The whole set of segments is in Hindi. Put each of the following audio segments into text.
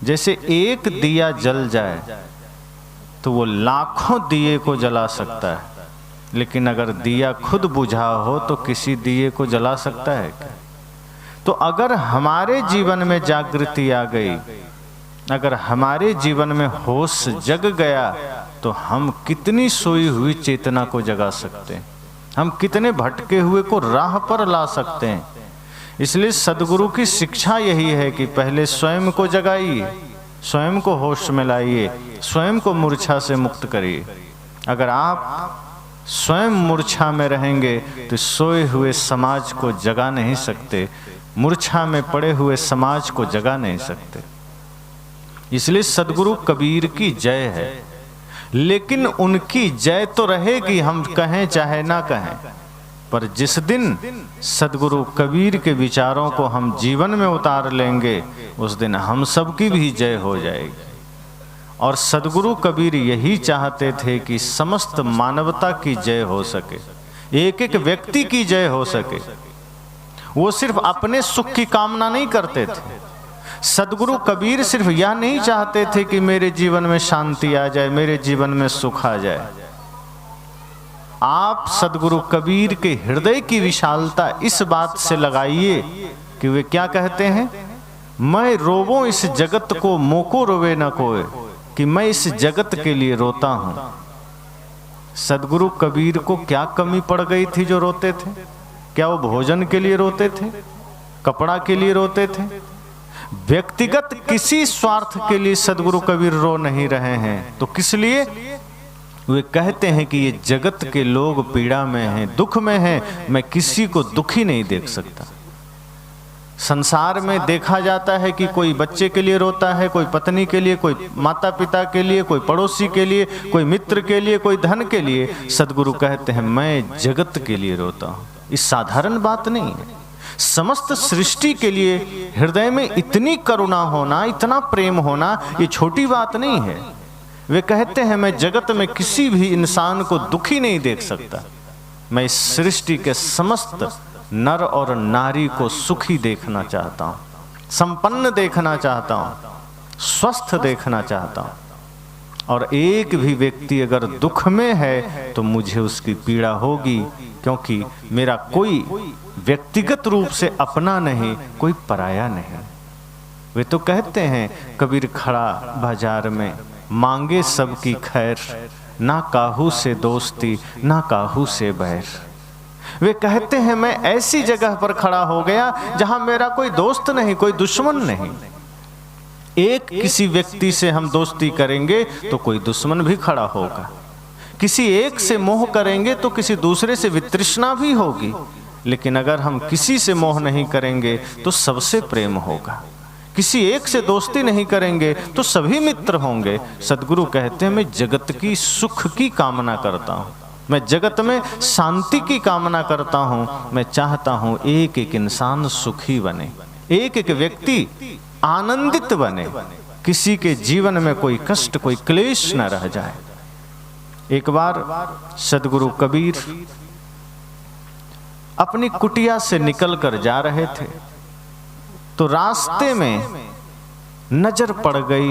जैसे एक दिया जल जाए तो वो लाखों दिए को जला सकता है, लेकिन अगर दिया खुद बुझा हो तो किसी दिए को जला सकता है क्या? तो अगर हमारे जीवन में जागृति आ गई, अगर हमारे जीवन में होश जग गया, तो हम कितनी सोई हुई चेतना को जगा सकते हैं, हम कितने भटके हुए को राह पर ला सकते हैं। इसलिए सद्गुरु की शिक्षा यही है कि पहले स्वयं को जगाइए, स्वयं को होश में लाइए, स्वयं को मूर्छा से मुक्त करिए। अगर आप स्वयं मूर्छा में रहेंगे तो सोए हुए समाज को जगा नहीं सकते, मूर्छा में पड़े हुए समाज को जगा नहीं सकते। इसलिए सद्गुरु कबीर की जय है, लेकिन उनकी जय तो रहेगी, हम कहें चाहे ना कहें। पर जिस दिन सद्गुरु कबीर के विचारों को हम जीवन में उतार लेंगे, उस दिन हम सबकी भी जय हो जाएगी। और सद्गुरु कबीर यही चाहते थे कि समस्त मानवता की जय हो सके, एक एक व्यक्ति की जय हो सके। वो सिर्फ अपने सुख की कामना नहीं करते थे। सद्गुरु कबीर सिर्फ यह नहीं चाहते थे कि मेरे जीवन में शांति आ जाए, मेरे जीवन में सुख आ जाए। आप सद्गुरु कबीर के हृदय की विशालता इस बात से लगाइए कि वे क्या कहते हैं, मैं रोवो इस जगत को मोको रोवे न कोई, कि मैं इस जगत के लिए रोता हूं। सद्गुरु कबीर को क्या कमी पड़ गई थी जो रोते थे? क्या वो भोजन के लिए रोते थे, कपड़ा के लिए रोते थे? व्यक्तिगत किसी स्वार्थ के लिए सद्गुरु कबीर रो नहीं रहे हैं। तो किस लिए? वे कहते हैं कि ये जगत के लोग पीड़ा में हैं, दुख में हैं, मैं किसी को दुखी नहीं देख सकता। संसार में देखा जाता है कि कोई बच्चे के लिए रोता है, कोई पत्नी के लिए, कोई माता पिता के लिए, कोई पड़ोसी के लिए, कोई मित्र के लिए, कोई धन के लिए। सद्गुरु कहते हैं मैं जगत के लिए रोता हूं। इस साधारण बात नहीं है। समस्त सृष्टि के लिए हृदय में इतनी करुणा होना, इतना प्रेम होना, ये छोटी बात नहीं है। वे कहते हैं मैं जगत में किसी भी इंसान को दुखी नहीं देख सकता, मैं इस सृष्टि के समस्त नर और नारी को सुखी देखना चाहता हूं, संपन्न देखना चाहता हूं, स्वस्थ देखना चाहता हूं। और एक भी व्यक्ति अगर दुख में है तो मुझे उसकी पीड़ा होगी, क्योंकि मेरा कोई व्यक्तिगत रूप से अपना नहीं, कोई पराया नहीं। वे तो कहते हैं कबीर खड़ा बाजार में मांगे सबकी खैर, ना काहू से दोस्ती ना काहू से बैर। वे कहते हैं मैं ऐसी जगह पर खड़ा हो गया जहां मेरा कोई दोस्त नहीं, कोई दुश्मन नहीं। एक किसी व्यक्ति से हम दोस्ती करेंगे तो कोई दुश्मन भी खड़ा होगा, किसी एक से मोह करेंगे तो किसी दूसरे से वितृष्णा भी होगी, लेकिन अगर हम किसी से मोह नहीं करेंगे तो सबसे प्रेम होगा। किसी एक से दोस्ती नहीं करेंगे तो सभी मित्र होंगे। सद्गुरु कहते हैं मैं जगत की सुख की कामना करता हूँ, मैं जगत में शांति की कामना करता हूँ। मैं चाहता हूँ एक एक इंसान सुखी बने, एक एक व्यक्ति आनंदित बने, किसी के जीवन में कोई कष्ट, कोई क्लेश न रह जाए। एक बार सद्गुरु कबीर अपनी कुटिया से निकलकर जा रहे थे तो रास्ते में नजर पड़ गई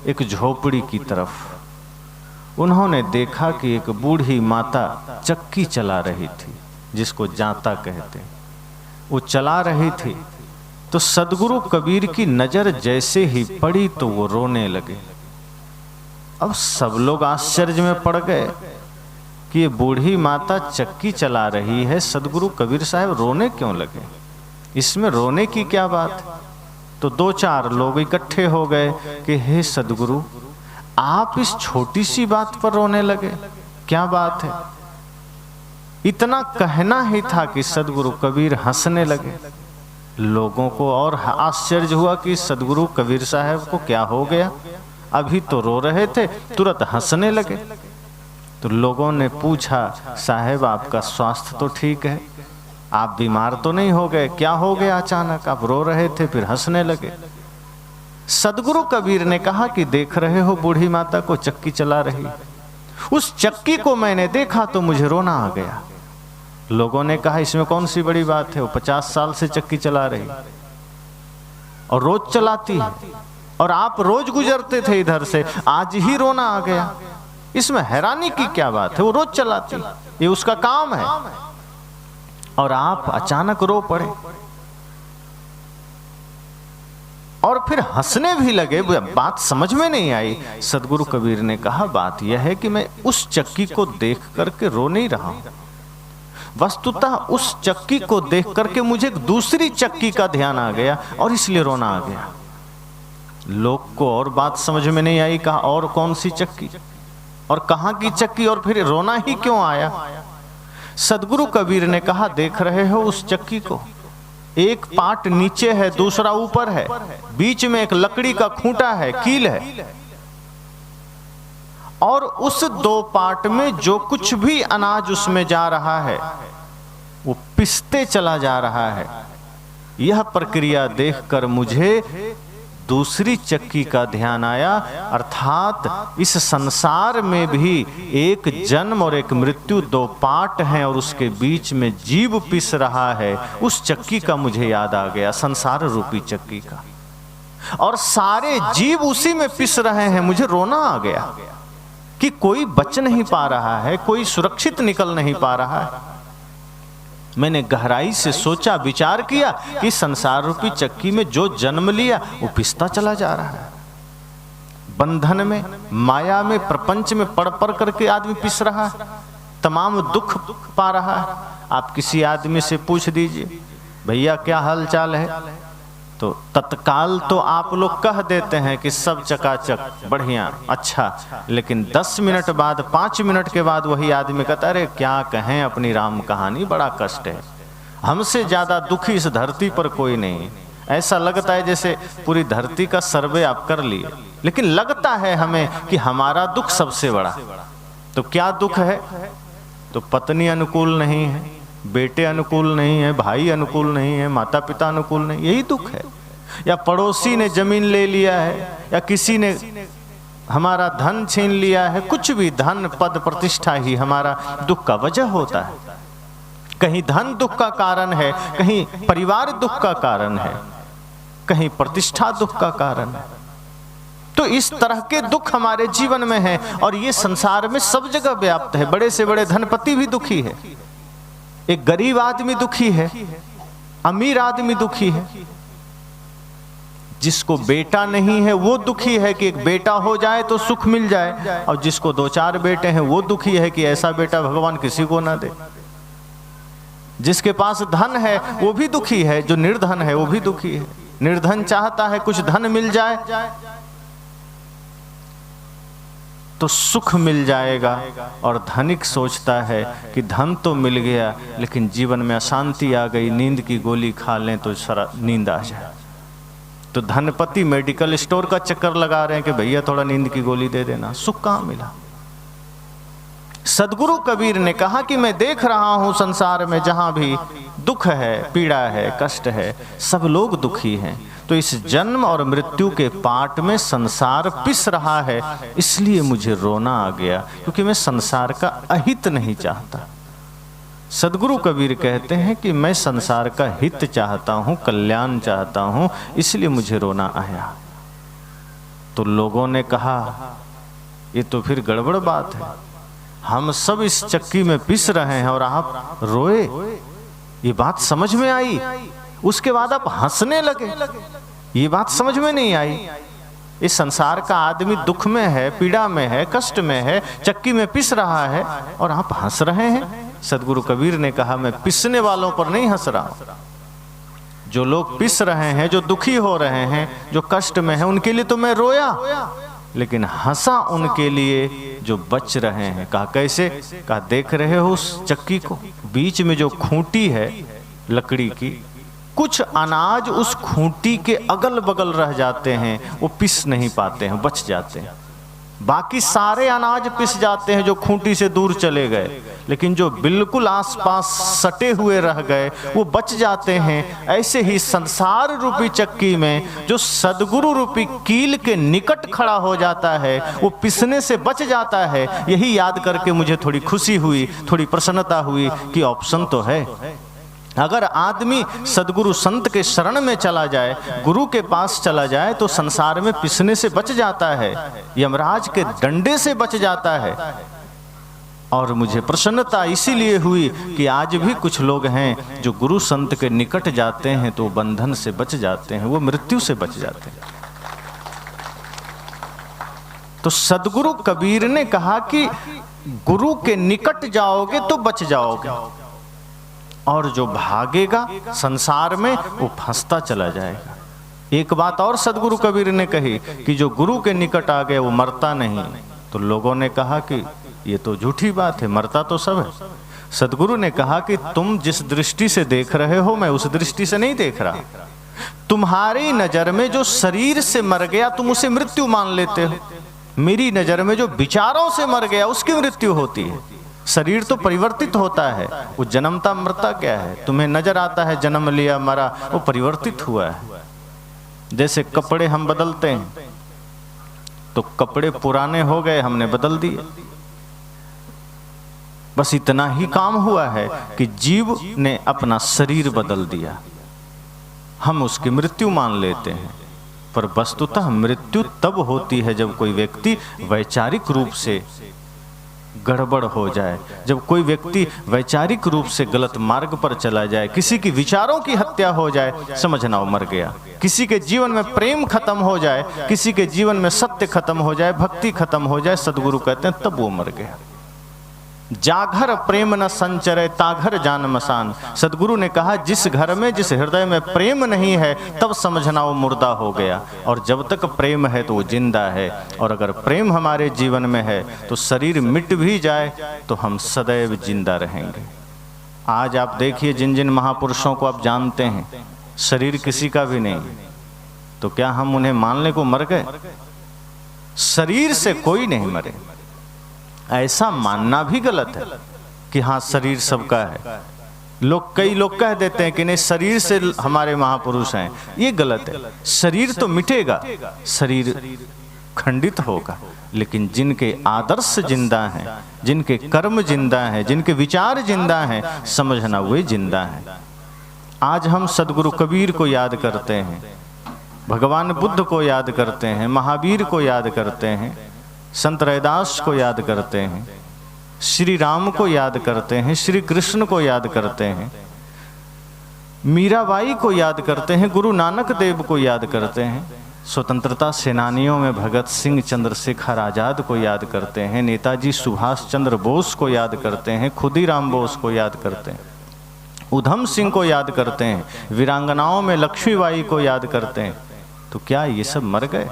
एक झोपड़ी की तरफ। उन्होंने देखा कि एक बूढ़ी माता चक्की चला रही थी, जिसको जांता कहते हैं, वो चला रही थी। तो सद्गुरु कबीर की नजर जैसे ही पड़ी तो वो रोने लगे। अब सब लोग आश्चर्य में पड़ गए कि ये बूढ़ी माता चक्की चला रही है, सद्गुरु कबीर साहब रोने क्यों लगे, इसमें रोने की क्या बात? तो दो चार लोग इकट्ठे हो गए कि हे सद्गुरु, आप इस छोटी सी बात पर रोने लगे, क्या बात है? इतना कहना ही था कि सद्गुरु कबीर हंसने लगे। लोगों को और आश्चर्य हुआ कि सद्गुरु कबीर साहब को क्या हो गया, अभी तो रो रहे थे, तुरंत हंसने लगे। तो लोगों ने पूछा, साहब आपका स्वास्थ्य तो ठीक है, आप बीमार तो नहीं हो गए, क्या हो गया अचानक, आप रो रहे थे फिर हंसने लगे? सद्गुरु कबीर ने कहा कि देख रहे हो बूढ़ी माता को चक्की चला रही, उस चक्की को मैंने देखा तो मुझे रोना आ गया। लोगों ने कहा इसमें कौन सी बड़ी बात है, वो 50 साल से चक्की चला रही और रोज चलाती है, और आप रोज गुजरते थे इधर से, आज ही रोना आ गया। इसमें हैरानी की क्या बात है, वो रोज चलाती, ये उसका काम है, और आप अचानक रो पड़े और फिर हंसने भी लगे। बात समझ में नहीं आई। सदगुरु कबीर ने कहा, बात यह है कि मैं उस चक्की को देख करके रो नहीं रहा हूं, वस्तुतः उस चक्की को देख करके मुझे एक दूसरी चक्की का ध्यान आ गया और इसलिए रोना आ गया। लोग को और बात समझ में नहीं आई, कहा और कौन सी चक्की और कहां की चक्की, और फिर रोना ही क्यों आया। सदगुरु कबीर ने कहा, देख रहे हो उस चक्की को, एक पार्ट नीचे है, दूसरा ऊपर है, बीच में एक लकड़ी का खूंटा है, कील है, और उस दो पार्ट में जो कुछ भी अनाज उसमें जा रहा है वो पिसते चला जा रहा है। यह प्रक्रिया देखकर मुझे दूसरी चक्की का ध्यान आया, अर्थात इस संसार में भी एक जन्म और एक मृत्यु, दो पार्ट हैं और उसके बीच में जीव पिस रहा है। उस चक्की का मुझे याद आ गया, संसार रूपी चक्की का, और सारे जीव उसी में पिस रहे हैं। मुझे रोना आ गया कि कोई बच नहीं पा रहा है, कोई सुरक्षित निकल नहीं पा रहा है। मैंने गहराई से सोचा, विचार किया कि संसार रूपी चक्की में जो जन्म लिया वो पिसता चला जा रहा है। बंधन में, माया में, प्रपंच में पड़ पड़ करके आदमी पिस रहा है, तमाम दुख पा रहा है। आप किसी आदमी से पूछ दीजिए, भैया क्या हाल चाल है, तो तत्काल तो आप लोग कह देते हैं कि सब चकाचक, बढ़िया, अच्छा, लेकिन 10 मिनट बाद, 5 मिनट के बाद वही आदमी कहता है, अरे क्या कहें अपनी राम कहानी, बड़ा कष्ट है, हमसे ज्यादा दुखी इस धरती पर कोई नहीं। ऐसा लगता है जैसे पूरी धरती का सर्वे आप कर लिए, लेकिन लगता है हमें कि हमारा दुख सबसे बड़ा। तो क्या दुख है, तो पत्नी अनुकूल नहीं है, बेटे अनुकूल नहीं है, भाई अनुकूल नहीं है, माता पिता अनुकूल नहीं, यही दुख है। या पड़ोसी ने जमीन ले लिया है, या किसी ने हमारा धन छीन लिया है, कुछ भी, धन पद प्रतिष्ठा ही हमारा दुख का वजह होता है। कहीं धन दुख का कारण है, कहीं परिवार दुख का कारण है, कहीं प्रतिष्ठा दुख का कारण है। तो इस तरह के दुख हमारे जीवन में है, और ये संसार में सब जगह व्याप्त है। बड़े से बड़े धनपति भी दुखी है, एक गरीब आदमी दुखी है, अमीर आदमी दुखी है, जिसको बेटा नहीं है वो दुखी है कि एक बेटा हो जाए तो सुख मिल जाए, और जिसको 2-4 बेटे हैं वो दुखी है कि ऐसा बेटा भगवान किसी को ना दे। जिसके पास धन है वो भी दुखी है, जो निर्धन है वो भी दुखी है। निर्धन चाहता है कुछ धन मिल जाए तो सुख मिल जाएगा, और धनिक सोचता है कि धन तो मिल गया लेकिन जीवन में अशांति आ गई, नींद की गोली खा लें तो सारा नींद आ जाए। तो धनपति मेडिकल स्टोर का चक्कर लगा रहे हैं कि भैया थोड़ा नींद की गोली दे देना, सुख कहाँ मिला। सदगुरु कबीर ने कहा कि मैं देख रहा हूं संसार में जहां भी दुख है, पीड़ा है, कष्ट है, सब लोग दुखी हैं। तो इस जन्म और मृत्यु के पाट में संसार पिस रहा है, इसलिए मुझे रोना आ गया, क्योंकि मैं संसार का अहित नहीं चाहता। सदगुरु कबीर कहते हैं कि मैं संसार का हित चाहता हूं, कल्याण चाहता हूं, इसलिए मुझे रोना आया। तो लोगों ने कहा, ये तो फिर गड़बड़ बात है, हम सब इस चक्की में पिस रहे हैं और आप रोए। ये बात समझ में आई, उसके बाद आप हंसने लगे। ये बात समझ में नहीं आई। इस संसार का आदमी दुख में है, पीड़ा में है, कष्ट में है, चक्की में पिस रहा है और आप हंस रहे हैं। सदगुरु कबीर ने कहा, मैं पिसने वालों पर नहीं हंस रहा हूं। जो लोग पिस रहे हैं, जो दुखी हो रहे हैं, जो कष्ट में हैं, उनके लिए तो मैं रोया, लेकिन हंसा उनके लिए जो बच रहे हैं। कहा कैसे? कहा देख रहे हो उस चक्की को, बीच में जो खूंटी है लकड़ी की, कुछ अनाज उस खूंटी के अगल बगल रह जाते हैं, वो पिस नहीं पाते हैं, बच जाते हैं। बाकी सारे अनाज पिस जाते हैं जो खूंटी से दूर चले गए, लेकिन जो बिल्कुल आसपास सटे हुए रह गए वो बच जाते हैं। ऐसे ही संसार रूपी चक्की में जो सदगुरु रूपी कील के निकट खड़ा हो जाता है वो पिसने से बच जाता है। यही याद करके मुझे थोड़ी खुशी हुई, थोड़ी प्रसन्नता हुई कि ऑप्शन तो है, अगर आदमी सदगुरु संत के शरण में चला जाए, गुरु के पास चला जाए, तो संसार में पिसने से बच जाता है, यमराज के डंडे से बच जाता है। और मुझे प्रसन्नता इसीलिए हुई कि आज भी कुछ लोग हैं जो गुरु संत के निकट जाते हैं तो बंधन से बच जाते हैं, वो मृत्यु से बच जाते हैं। तो सदगुरु कबीर ने कहा कि गुरु के निकट जाओगे तो बच जाओगे, और जो भागेगा संसार में वो फंसता चला जाएगा। एक बात और सदगुरु कबीर ने कही कि जो गुरु के निकट आ गया वो मरता नहीं। तो लोगों ने कहा कि ये तो झूठी बात है, मरता तो सब है। सदगुरु ने कहा कि तुम जिस दृष्टि से देख रहे हो मैं उस दृष्टि से नहीं देख रहा। तुम्हारी नजर में जो शरीर से मर गया तुम उसे मृत्यु मान लेते हो, मेरी नजर में जो विचारों से मर गया उसकी मृत्यु होती है। शरीर तो परिवर्तित होता है, वो जन्मता मरता क्या है। तुम्हें नजर आता है जन्म लिया मरा, वो परिवर्तित हुआ है। जैसे कपड़े हम बदलते हैं तो कपड़े पुराने हो गए, हमने बदल दिए, बस इतना ही काम हुआ है कि जीव ने अपना शरीर बदल दिया। हम उसकी मृत्यु मान लेते हैं, पर वस्तुतः मृत्यु तब होती है जब कोई व्यक्ति वैचारिक रूप से गड़बड़ हो जाए, जब कोई व्यक्ति वैचारिक रूप से गलत मार्ग पर चला जाए, किसी की विचारों की हत्या हो जाए, समझना वो मर गया। किसी के जीवन में प्रेम खत्म हो जाए, किसी के जीवन में सत्य खत्म हो जाए, भक्ति खत्म हो जाए, सदगुरु कहते हैं तब वो मर गया। जाघर प्रेम न संचरे ताघर जान मसान। सदगुरु ने कहा जिस घर में, जिस हृदय में प्रेम नहीं है तब समझना वो मुर्दा हो गया, और जब तक प्रेम है तो वो जिंदा है। और अगर प्रेम हमारे जीवन में है तो शरीर मिट भी जाए तो हम सदैव जिंदा रहेंगे। आज आप देखिए जिन जिन महापुरुषों को आप जानते हैं शरीर किसी का भी नहीं, तो क्या हम उन्हें मानने को मर गए? शरीर से कोई नहीं मरे। ऐसा मानना भी गलत है कि हाँ शरीर सबका है। कई लोग कह देते हैं कि नहीं शरीर से हमारे महापुरुष हैं, ये गलत है। शरीर तो मिटेगा, शरीर खंडित होगा, लेकिन जिनके आदर्श जिंदा हैं, जिनके कर्म जिंदा हैं, जिनके विचार जिंदा हैं, समझना वे जिंदा हैं। आज हम सदगुरु कबीर को याद करते हैं, भगवान बुद्ध को याद करते हैं, महावीर को याद करते हैं, संत रैदास को याद करते हैं, श्री राम को याद करते हैं, श्री कृष्ण को याद करते हैं, मीराबाई को याद करते हैं, गुरु नानक देव को याद करते हैं, स्वतंत्रता सेनानियों में भगत सिंह, चंद्रशेखर आजाद को याद करते हैं, नेताजी सुभाष चंद्र बोस को याद करते हैं, खुदीराम बोस को याद करते हैं, उधम सिंह को याद करते हैं, वीरांगनाओं में लक्ष्मीबाई को याद करते हैं। तो क्या ये सब मर गए?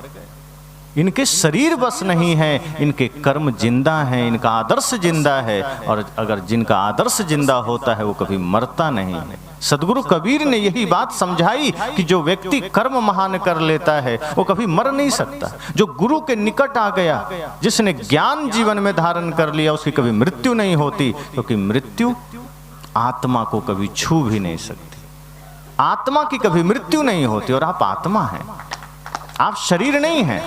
इनके शरीर बस नहीं है, इनके कर्म जिंदा हैं, इनका आदर्श जिंदा है, और अगर जिनका आदर्श जिंदा होता है वो कभी मरता नहीं है। सदगुरु कबीर ने यही बात समझाई कि जो व्यक्ति कर्म महान कर लेता है वो कभी मर नहीं सकता। जो गुरु के निकट आ गया, जिसने ज्ञान जीवन में धारण कर लिया, उसकी कभी मृत्यु नहीं होती, क्योंकि मृत्यु आत्मा को कभी छू भी नहीं सकती। आत्मा की कभी मृत्यु नहीं होती, और आप आत्मा हैं, आप शरीर नहीं हैं।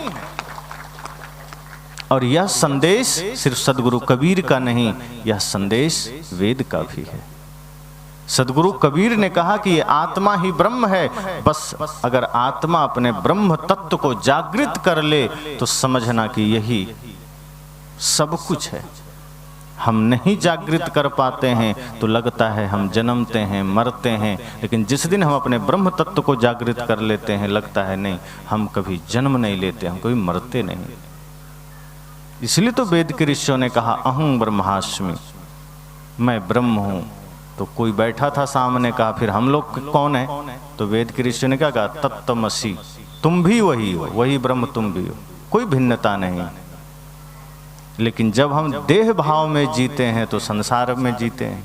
और यह संदेश सिर्फ सदगुरु कबीर का नहीं, यह संदेश वेद का भी है। सदगुरु कबीर ने कहा कि ये आत्मा ही ब्रह्म है, बस अगर आत्मा अपने ब्रह्म तत्व को जागृत कर ले तो समझना कि यही सब कुछ है। हम नहीं जागृत कर पाते हैं तो लगता है हम जन्मते हैं, मरते हैं, लेकिन जिस दिन हम अपने ब्रह्म तत्व को जागृत कर लेते हैं लगता है नहीं, हम कभी जन्म नहीं लेते, हम कभी मरते नहीं। इसलिए तो वेद के ऋषियों ने कहा अहं ब्रह्मास्मि, मैं ब्रह्म हूं। तो कोई बैठा था सामने, कहा फिर हम लोग कौन है? तो वेद के ऋषियों ने क्या कहा? तत्तमसि, तुम भी वही हो, वही ब्रह्म तुम भी हो, कोई भिन्नता नहीं। लेकिन जब हम देह भाव में जीते हैं तो संसार में जीते हैं,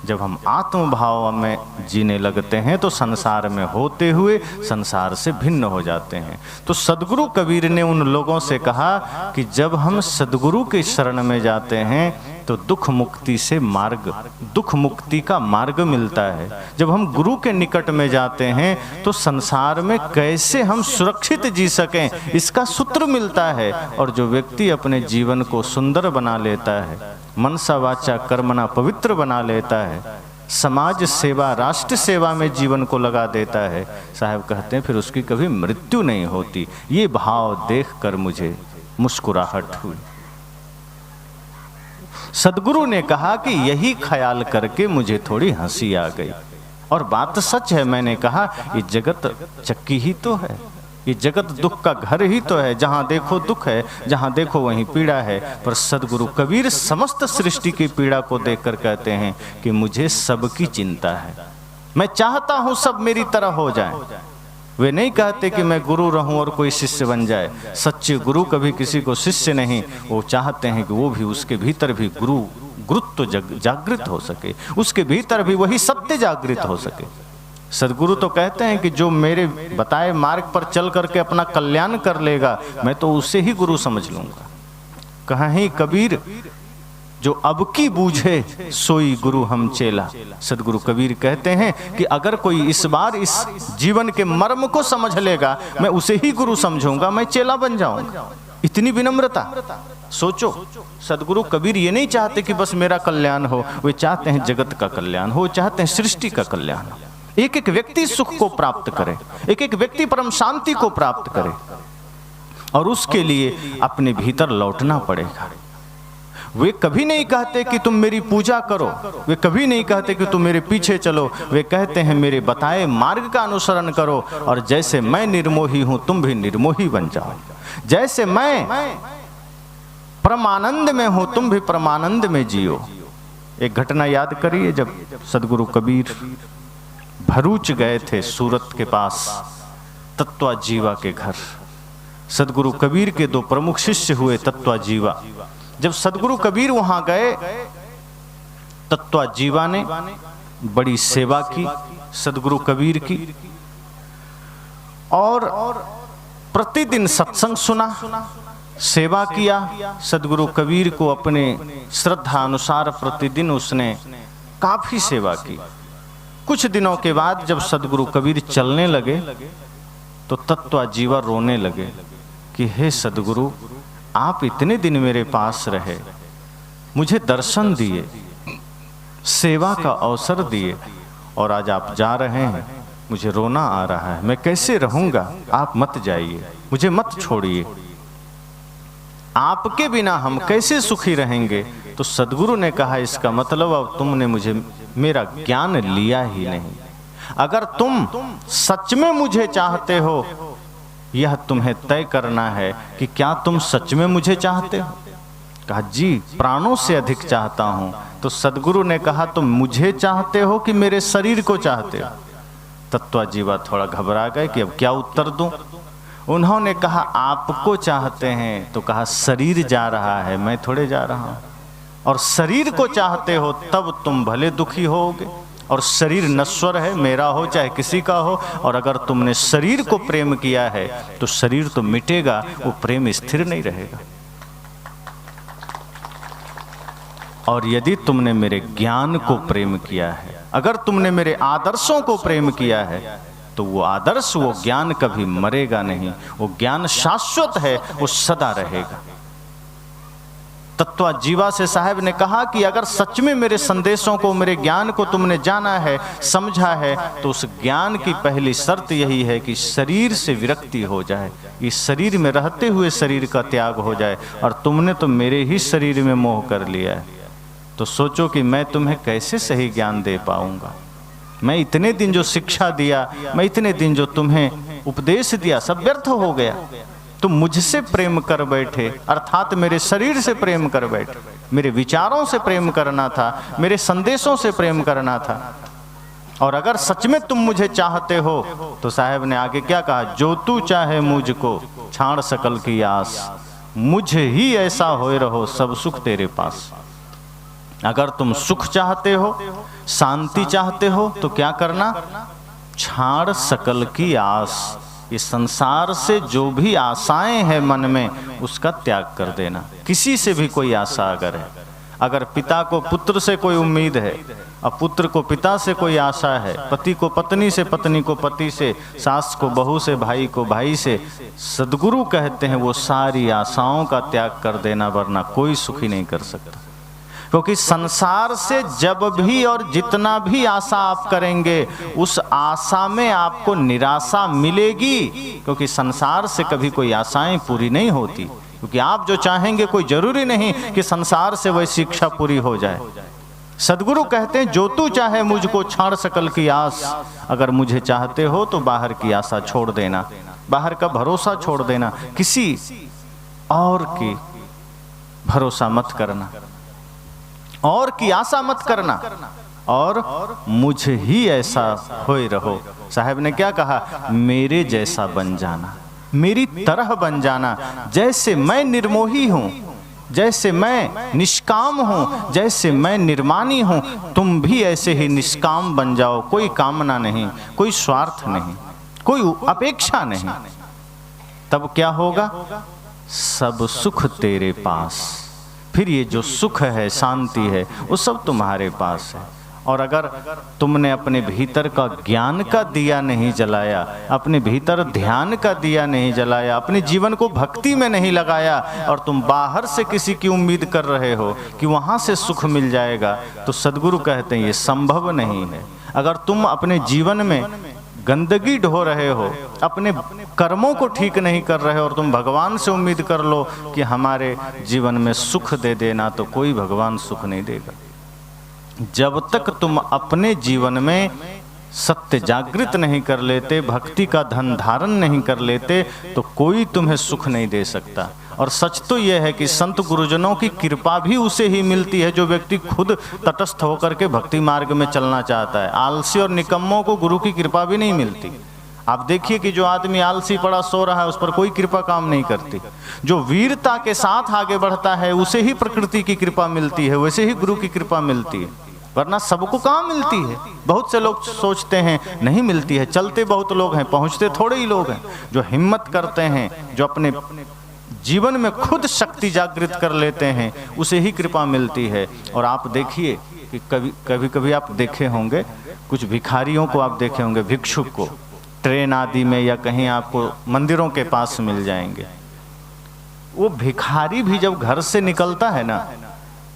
जब हम आत्म भाव में जीने लगते हैं तो संसार में होते हुए संसार से भिन्न हो जाते हैं। तो सदगुरु कबीर ने उन लोगों से कहा कि जब हम सदगुरु के शरण में जाते हैं तो दुख मुक्ति से मार्ग, दुख मुक्ति का मार्ग मिलता है। जब हम गुरु के निकट में जाते हैं तो संसार में कैसे हम सुरक्षित जी सकें इसका सूत्र मिलता है। और जो व्यक्ति अपने जीवन को सुंदर बना लेता है, मनसा वाचा कर्मणा पवित्र बना लेता है, समाज सेवा, राष्ट्र सेवा में जीवन को लगा देता है, साहब कहते हैं फिर उसकी कभी मृत्यु नहीं होती। ये भाव देखकर मुझे मुस्कुराहट हुई। सदगुरु ने कहा कि यही ख्याल करके मुझे थोड़ी हंसी आ गई। और बात सच है, मैंने कहा ये जगत चक्की ही तो है, ये जगत दुख का घर ही तो है, जहां देखो दुख है, जहां देखो वहीं पीड़ा है। पर सदगुरु कबीर समस्त सृष्टि की पीड़ा को देखकर कहते हैं कि मुझे सबकी चिंता है, मैं चाहता हूं सब मेरी तरह हो जाए। वे नहीं कहते कि मैं गुरु रहूं और कोई शिष्य बन जाए। सच्चे गुरु कभी किसी को शिष्य नहीं, वो चाहते हैं कि वो भी, उसके भीतर भी गुरुत्व जागृत हो सके, उसके भीतर भी वही सत्य जागृत हो सके। सदगुरु तो कहते हैं कि जो मेरे बताए मार्ग पर चल करके अपना कल्याण कर लेगा, मैं तो उसे ही गुरु समझ लूंगा। कहीं कबीर जो अब की बूझे सोई गुरु हम चेला। सदगुरु कबीर कहते हैं कि अगर कोई इस बार इस जीवन के मर्म को समझ लेगा, मैं उसे ही गुरु समझूंगा, मैं चेला बन जाऊंगा। इतनी विनम्रता सोचो। सदगुरु कबीर ये नहीं चाहते कि बस मेरा कल्याण हो, वे चाहते हैं जगत का कल्याण हो, चाहते हैं सृष्टि का कल्याण हो। एक एक व्यक्ति सुख को प्राप्त करे, एक एक व्यक्ति परम शांति को प्राप्त करे, और उसके लिए अपने भीतर लौटना पड़ेगा। वे कभी नहीं कहते कि तुम मेरी पूजा करो, वे कभी नहीं कहते कि तुम मेरे पीछे चलो, वे कहते हैं मेरे बताए मार्ग का अनुसरण करो, और जैसे मैं निर्मोही हूं तुम भी निर्मोही बन जाओ, जैसे मैं परमानंद में हूं तुम भी परमानंद में जियो। एक घटना याद करिए, जब सदगुरु कबीर भरूच गए थे, सूरत के पास तत्वाजीवा के घर। सदगुरु कबीर के दो प्रमुख शिष्य हुए तत्वाजीवा। जब सदगुरु कबीर वहां गए, तत्वाजीवा ने बड़ी सेवा की सदगुरु कबीर की, और प्रतिदिन सत्संग सुना, सेवा किया। सदगुरु कबीर को अपने श्रद्धा अनुसार प्रतिदिन उसने काफी सेवा की। कुछ दिनों के बाद जब सदगुरु कबीर चलने लगे तो तत्वाजीवा रोने लगे कि हे सदगुरु, आप इतने दिन मेरे पास रहे, मुझे दर्शन दिए, सेवा का अवसर दिए, और आज आप जा रहे हैं, मुझे रोना आ रहा है, मैं कैसे रहूंगा? आप मत जाइए, मुझे मत छोड़िए, आपके बिना हम कैसे सुखी रहेंगे? तो सदगुरु ने कहा, इसका मतलब अब तुमने मुझे मेरा ज्ञान लिया ही नहीं। अगर तुम सच में मुझे चाहते हो, यह तुम्हें तय करना है कि क्या तुम सच में मुझे चाहते हो। कहा जी, प्राणों से अधिक चाहता हूं। तो सदगुरु ने कहा, तुम मुझे चाहते हो कि मेरे शरीर को चाहते हो? तत्वाजीवा थोड़ा घबरा गए कि अब क्या उत्तर दूं। उन्होंने कहा, आपको चाहते हैं। तो कहा, शरीर जा रहा है, मैं थोड़े जा रहा हूं, और शरीर को चाहते हो तब तुम भले दुखी होगे, और शरीर नश्वर है, मेरा हो चाहे किसी का हो, और अगर तुमने शरीर को प्रेम किया है तो शरीर तो मिटेगा, वो प्रेम स्थिर नहीं रहेगा। और यदि तुमने मेरे ज्ञान को प्रेम किया है, अगर तुमने मेरे आदर्शों को प्रेम किया है, तो वो आदर्श, वो ज्ञान कभी मरेगा नहीं, वो ज्ञान शाश्वत है, वो सदा रहेगा। तत्वाजीवा से साहब ने कहा कि अगर सच में मेरे संदेशों को, मेरे ज्ञान को तुमने जाना है, समझा है, तो उस ज्ञान की पहली शर्त यही है कि शरीर से विरक्ति हो जाए, इस शरीर में रहते हुए शरीर का त्याग हो जाए। और तुमने तो मेरे ही शरीर में मोह कर लिया है, तो सोचो कि मैं तुम्हें कैसे सही ज्ञान दे पाऊंगा। मैं इतने दिन जो शिक्षा दिया, मैं इतने दिन जो तुम्हें उपदेश दिया, सब व्यर्थ हो गया। तुम मुझसे प्रेम कर बैठे, अर्थात मेरे शरीर से प्रेम कर बैठे, मेरे विचारों से प्रेम करना था, मेरे संदेशों से प्रेम करना था। और अगर सच में तुम मुझे चाहते हो, तो साहब ने आगे क्या कहा, जो तू चाहे मुझको छाड़ सकल की आस, मुझे ही ऐसा होए रहो सब सुख तेरे पास। अगर तुम सुख चाहते हो, शांति चाहते हो, तो क्या करना, छाड़ सकल की आस, इस संसार से जो भी आशाएं हैं मन में, उसका त्याग कर देना। किसी से भी कोई आशा अगर है, अगर पिता को पुत्र से कोई उम्मीद है, और पुत्र को पिता से कोई आशा है, पति को पत्नी से, पत्नी को पति से, सास को बहू से, भाई को भाई से, सदगुरु कहते हैं वो सारी आशाओं का त्याग कर देना, वरना कोई सुखी नहीं कर सकता। क्योंकि संसार से जब भी और जितना भी आशा आप करेंगे उस आशा में आपको निराशा मिलेगी, क्योंकि संसार से कभी कोई आशाएं पूरी नहीं होती। क्योंकि आप जो चाहेंगे कोई जरूरी नहीं कि संसार से वह शिक्षा पूरी हो जाए। सदगुरु कहते हैं जो तू चाहे मुझको छाड़ सकल की आस, अगर मुझे चाहते हो तो बाहर की आशा छोड़ देना, बाहर का भरोसा छोड़ देना, किसी और की भरोसा मत करना, और की आशा मत करना, और मुझे ही ऐसा होए रहो। साहब ने क्या कहा, मेरे जैसा बन जाना, मेरी तरह बन जाना। जैसे मैं निर्मोही हूं, जैसे मैं निष्काम हूं, जैसे मैं निर्मानी हूं, तुम भी ऐसे ही निष्काम बन जाओ। कोई कामना नहीं, कोई स्वार्थ नहीं, कोई अपेक्षा नहीं। तब क्या होगा, सब सुख तेरे पास। फिर ये जो सुख है, शांति है, वो सब तुम्हारे पास है। और अगर तुमने अपने भीतर का ज्ञान का दिया नहीं जलाया, अपने भीतर ध्यान का दिया नहीं जलाया, अपने जीवन को भक्ति में नहीं लगाया, और तुम बाहर से किसी की उम्मीद कर रहे हो कि वहाँ से सुख मिल जाएगा, तो सदगुरु कहते हैं ये संभव नहीं है। अगर तुम अपने जीवन में गंदगी ढो रहे हो, अपने कर्मों को ठीक नहीं कर रहे हो, और तुम भगवान से उम्मीद कर लो कि हमारे जीवन में सुख दे देना, तो कोई भगवान सुख नहीं देगा। जब तक तुम अपने जीवन में सत्य जागृत नहीं कर लेते, भक्ति का धन धारण नहीं कर लेते, तो कोई तुम्हें सुख नहीं दे सकता। और सच तो यह है कि संत गुरुजनों की कृपा भी उसे ही मिलती है जो व्यक्ति खुद तटस्थ होकर के भक्ति मार्ग में चलना चाहता है। आलसी और निकम्मों को गुरु की कृपा भी नहीं मिलती। आप देखिए कि जो आदमी आलसी पड़ा सो रहा है, उस पर कोई कृपा काम नहीं करती। जो वीरता के साथ आगे बढ़ता है उसे ही प्रकृति की कृपा मिलती है, वैसे ही गुरु की कृपा मिलती है। वरना सबको कहाँ मिलती है। बहुत से लोग सोचते हैं नहीं मिलती है, चलते बहुत लोग हैं, पहुंचते थोड़े ही लोग हैं। जो हिम्मत करते हैं, जो अपने जीवन में खुद शक्ति जागृत कर लेते हैं, उसे ही कृपा मिलती है। और आप देखिए कि कभी आप देखे होंगे, कुछ भिखारियों को आप देखे होंगे, भिक्षुक को ट्रेन आदि में या कहीं आपको मंदिरों के पास मिल जाएंगे। वो भिखारी भी जब घर से निकलता है ना,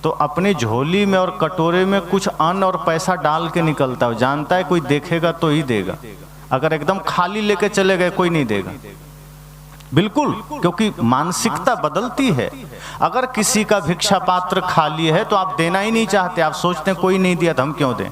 तो अपने झोली में और कटोरे में कुछ अन्न और पैसा डाल के निकलता है। जानता है कोई देखेगा तो ही देगा, अगर एकदम खाली लेके चले गए कोई नहीं देगा। बिल्कुल, क्योंकि मानसिकता बदलती है। अगर किसी का भिक्षा पात्र खाली है तो आप देना ही नहीं चाहते, आप सोचते हैं कोई नहीं दिया तो हम क्यों दें।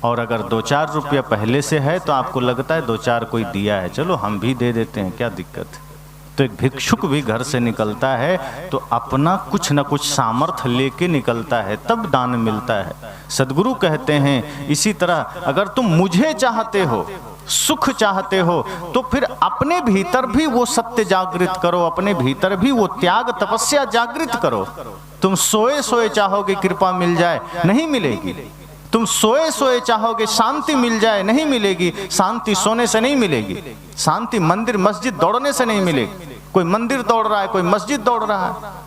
और अगर 2-4 रुपया पहले से है तो आपको लगता है 2-4 कोई दिया है, चलो हम भी दे देते हैं, क्या दिक्कत है। तो एक भिक्षुक भी घर से निकलता है तो अपना कुछ न कुछ सामर्थ्य लेके निकलता है, तब दान मिलता है। सदगुरु कहते हैं इसी तरह अगर तुम मुझे चाहते हो, सुख चाहते हो, तो फिर अपने भीतर भी वो सत्य जागृत करो, अपने भीतर भी वो त्याग तपस्या जागृत करो। तुम सोए सोए चाहोगे कृपा मिल जाए, नहीं मिलेगी। तुम सोए सोए चाहोगे शांति मिल जाए, नहीं मिलेगी। शांति सोने से नहीं मिलेगी, शांति मंदिर मस्जिद दौड़ने से नहीं मिलेगी। कोई मंदिर दौड़ रहा है, कोई मस्जिद दौड़ रहा है।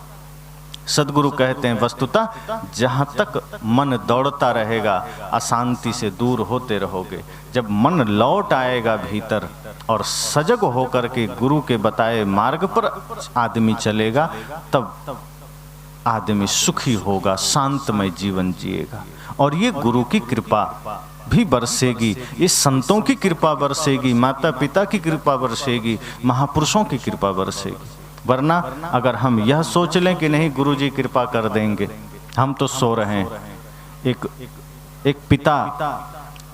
सदगुरु कहते हैं वस्तुतः जहां तक मन दौड़ता रहेगा अशांति से दूर होते रहोगे। जब मन लौट आएगा भीतर और सजग होकर के गुरु के बताए मार्ग पर आदमी चलेगा, तब आदमी सुखी होगा, शांतमय जीवन जिएगा। और ये गुरु की कृपा भी बरसेगी, ये संतों की कृपा बरसेगी, माता पिता की कृपा बरसेगी, महापुरुषों की कृपा बरसेगी। वरना अगर हम यह सोच लें कि नहीं गुरु जी कृपा कर देंगे, हम तो सो रहे हैं। एक पिता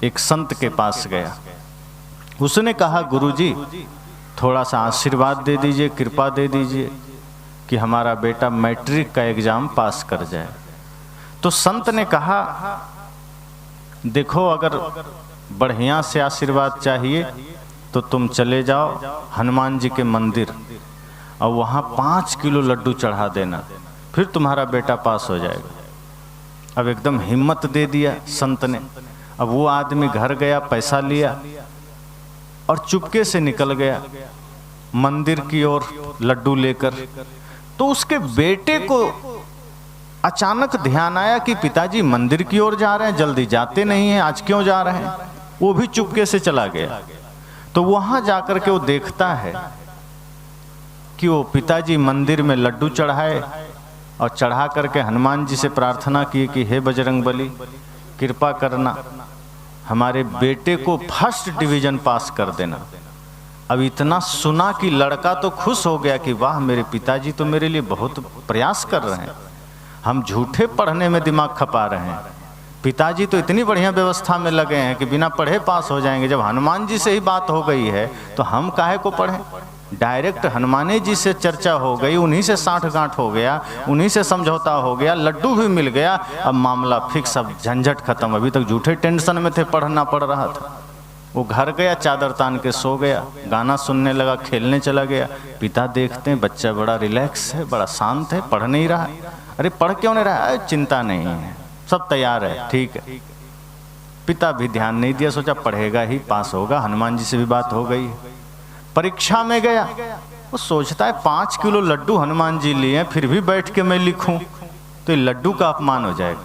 एक संत के पास गया, उसने कहा गुरु जी थोड़ा सा आशीर्वाद दे दीजिए, कृपा दे दीजिए कि हमारा बेटा मैट्रिक का एग्जाम पास कर जाए। तो संत ने कहा देखो अगर बढ़िया से आशीर्वाद चाहिए तो तुम चले जाओ हनुमान जी के मंदिर और वहाँ 5 किलो लड्डू चढ़ा देना, फिर तुम्हारा बेटा पास हो जाएगा। अब एकदम हिम्मत दे दिया संत ने। अब वो आदमी घर गया, पैसा लिया और चुपके से निकल गया मंदिर की ओर लड्डू लेकर। तो उसके बेटे को अचानक ध्यान आया कि पिताजी मंदिर की ओर जा रहे हैं, जल्दी जाते नहीं हैं, आज क्यों जा रहे हैं। वो भी चुपके से चला गया। तो वहां जाकर के वो देखता है कि वो पिताजी मंदिर में लड्डू चढ़ाए और चढ़ा करके हनुमान जी से प्रार्थना की कि हे बजरंग बली, कृपा करना, हमारे बेटे को फर्स्ट डिवीजन पास कर देना। अब इतना सुना कि लड़का तो खुश हो गया कि वाह, मेरे पिताजी तो मेरे लिए बहुत प्रयास कर रहे हैं, हम झूठे पढ़ने में दिमाग खपा रहे हैं, पिताजी तो इतनी बढ़िया व्यवस्था में लगे हैं कि बिना पढ़े पास हो जाएंगे। जब हनुमान जी से ही बात हो गई है तो हम काहे को पढ़ें। डायरेक्ट हनुमाने जी से चर्चा हो गई, उन्हीं से साठ गांठ हो गया, उन्हीं से समझौता हो गया, लड्डू भी मिल गया, अब मामला फिक्स, अब झंझट खत्म। अभी तक झूठे टेंशन में थे, पढ़ना पड़ रहा था। वो घर गया, चादर तान के सो गया, गाना सुनने लगा, खेलने चला गया। पिता देखते हैं बच्चा बड़ा रिलैक्स है, बड़ा शांत है, पढ़ नहीं रहा। अरे पढ़ क्यों नहीं रहा है? चिंता नहीं है, सब तैयार है, ठीक है। पिता भी ध्यान नहीं दिया, सोचा पढ़ेगा ही, पास होगा। हनुमान जी से भी बात हो गई। परीक्षा में गया, वो सोचता है 5 किलो लड्डू हनुमान जी लिए, फिर भी बैठ के मैं लिखूं तो ये लड्डू का अपमान हो जाएगा,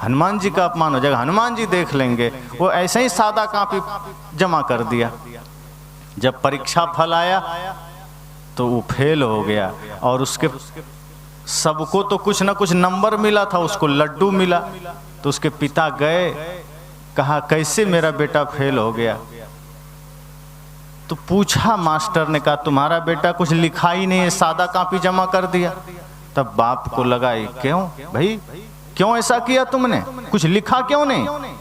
हनुमान जी का अपमान हो जाएगा, हनुमान जी देख लेंगे। वो ऐसे ही सादा कॉपी जमा कर दिया। जब परीक्षा फल आया तो वो फेल हो गया, और उसके सबको तो कुछ ना कुछ नंबर मिला था, उसको लड्डू मिला। तो उसके पिता गए, कहा कैसे मेरा बेटा फेल हो गया? तो पूछा मास्टर ने, कहा तुम्हारा बेटा कुछ लिखा ही नहीं है, सादा कॉपी जमा कर दिया। तब बाप को लगा, क्यों भाई, क्यों ऐसा किया तुमने, कुछ लिखा क्यों नहीं?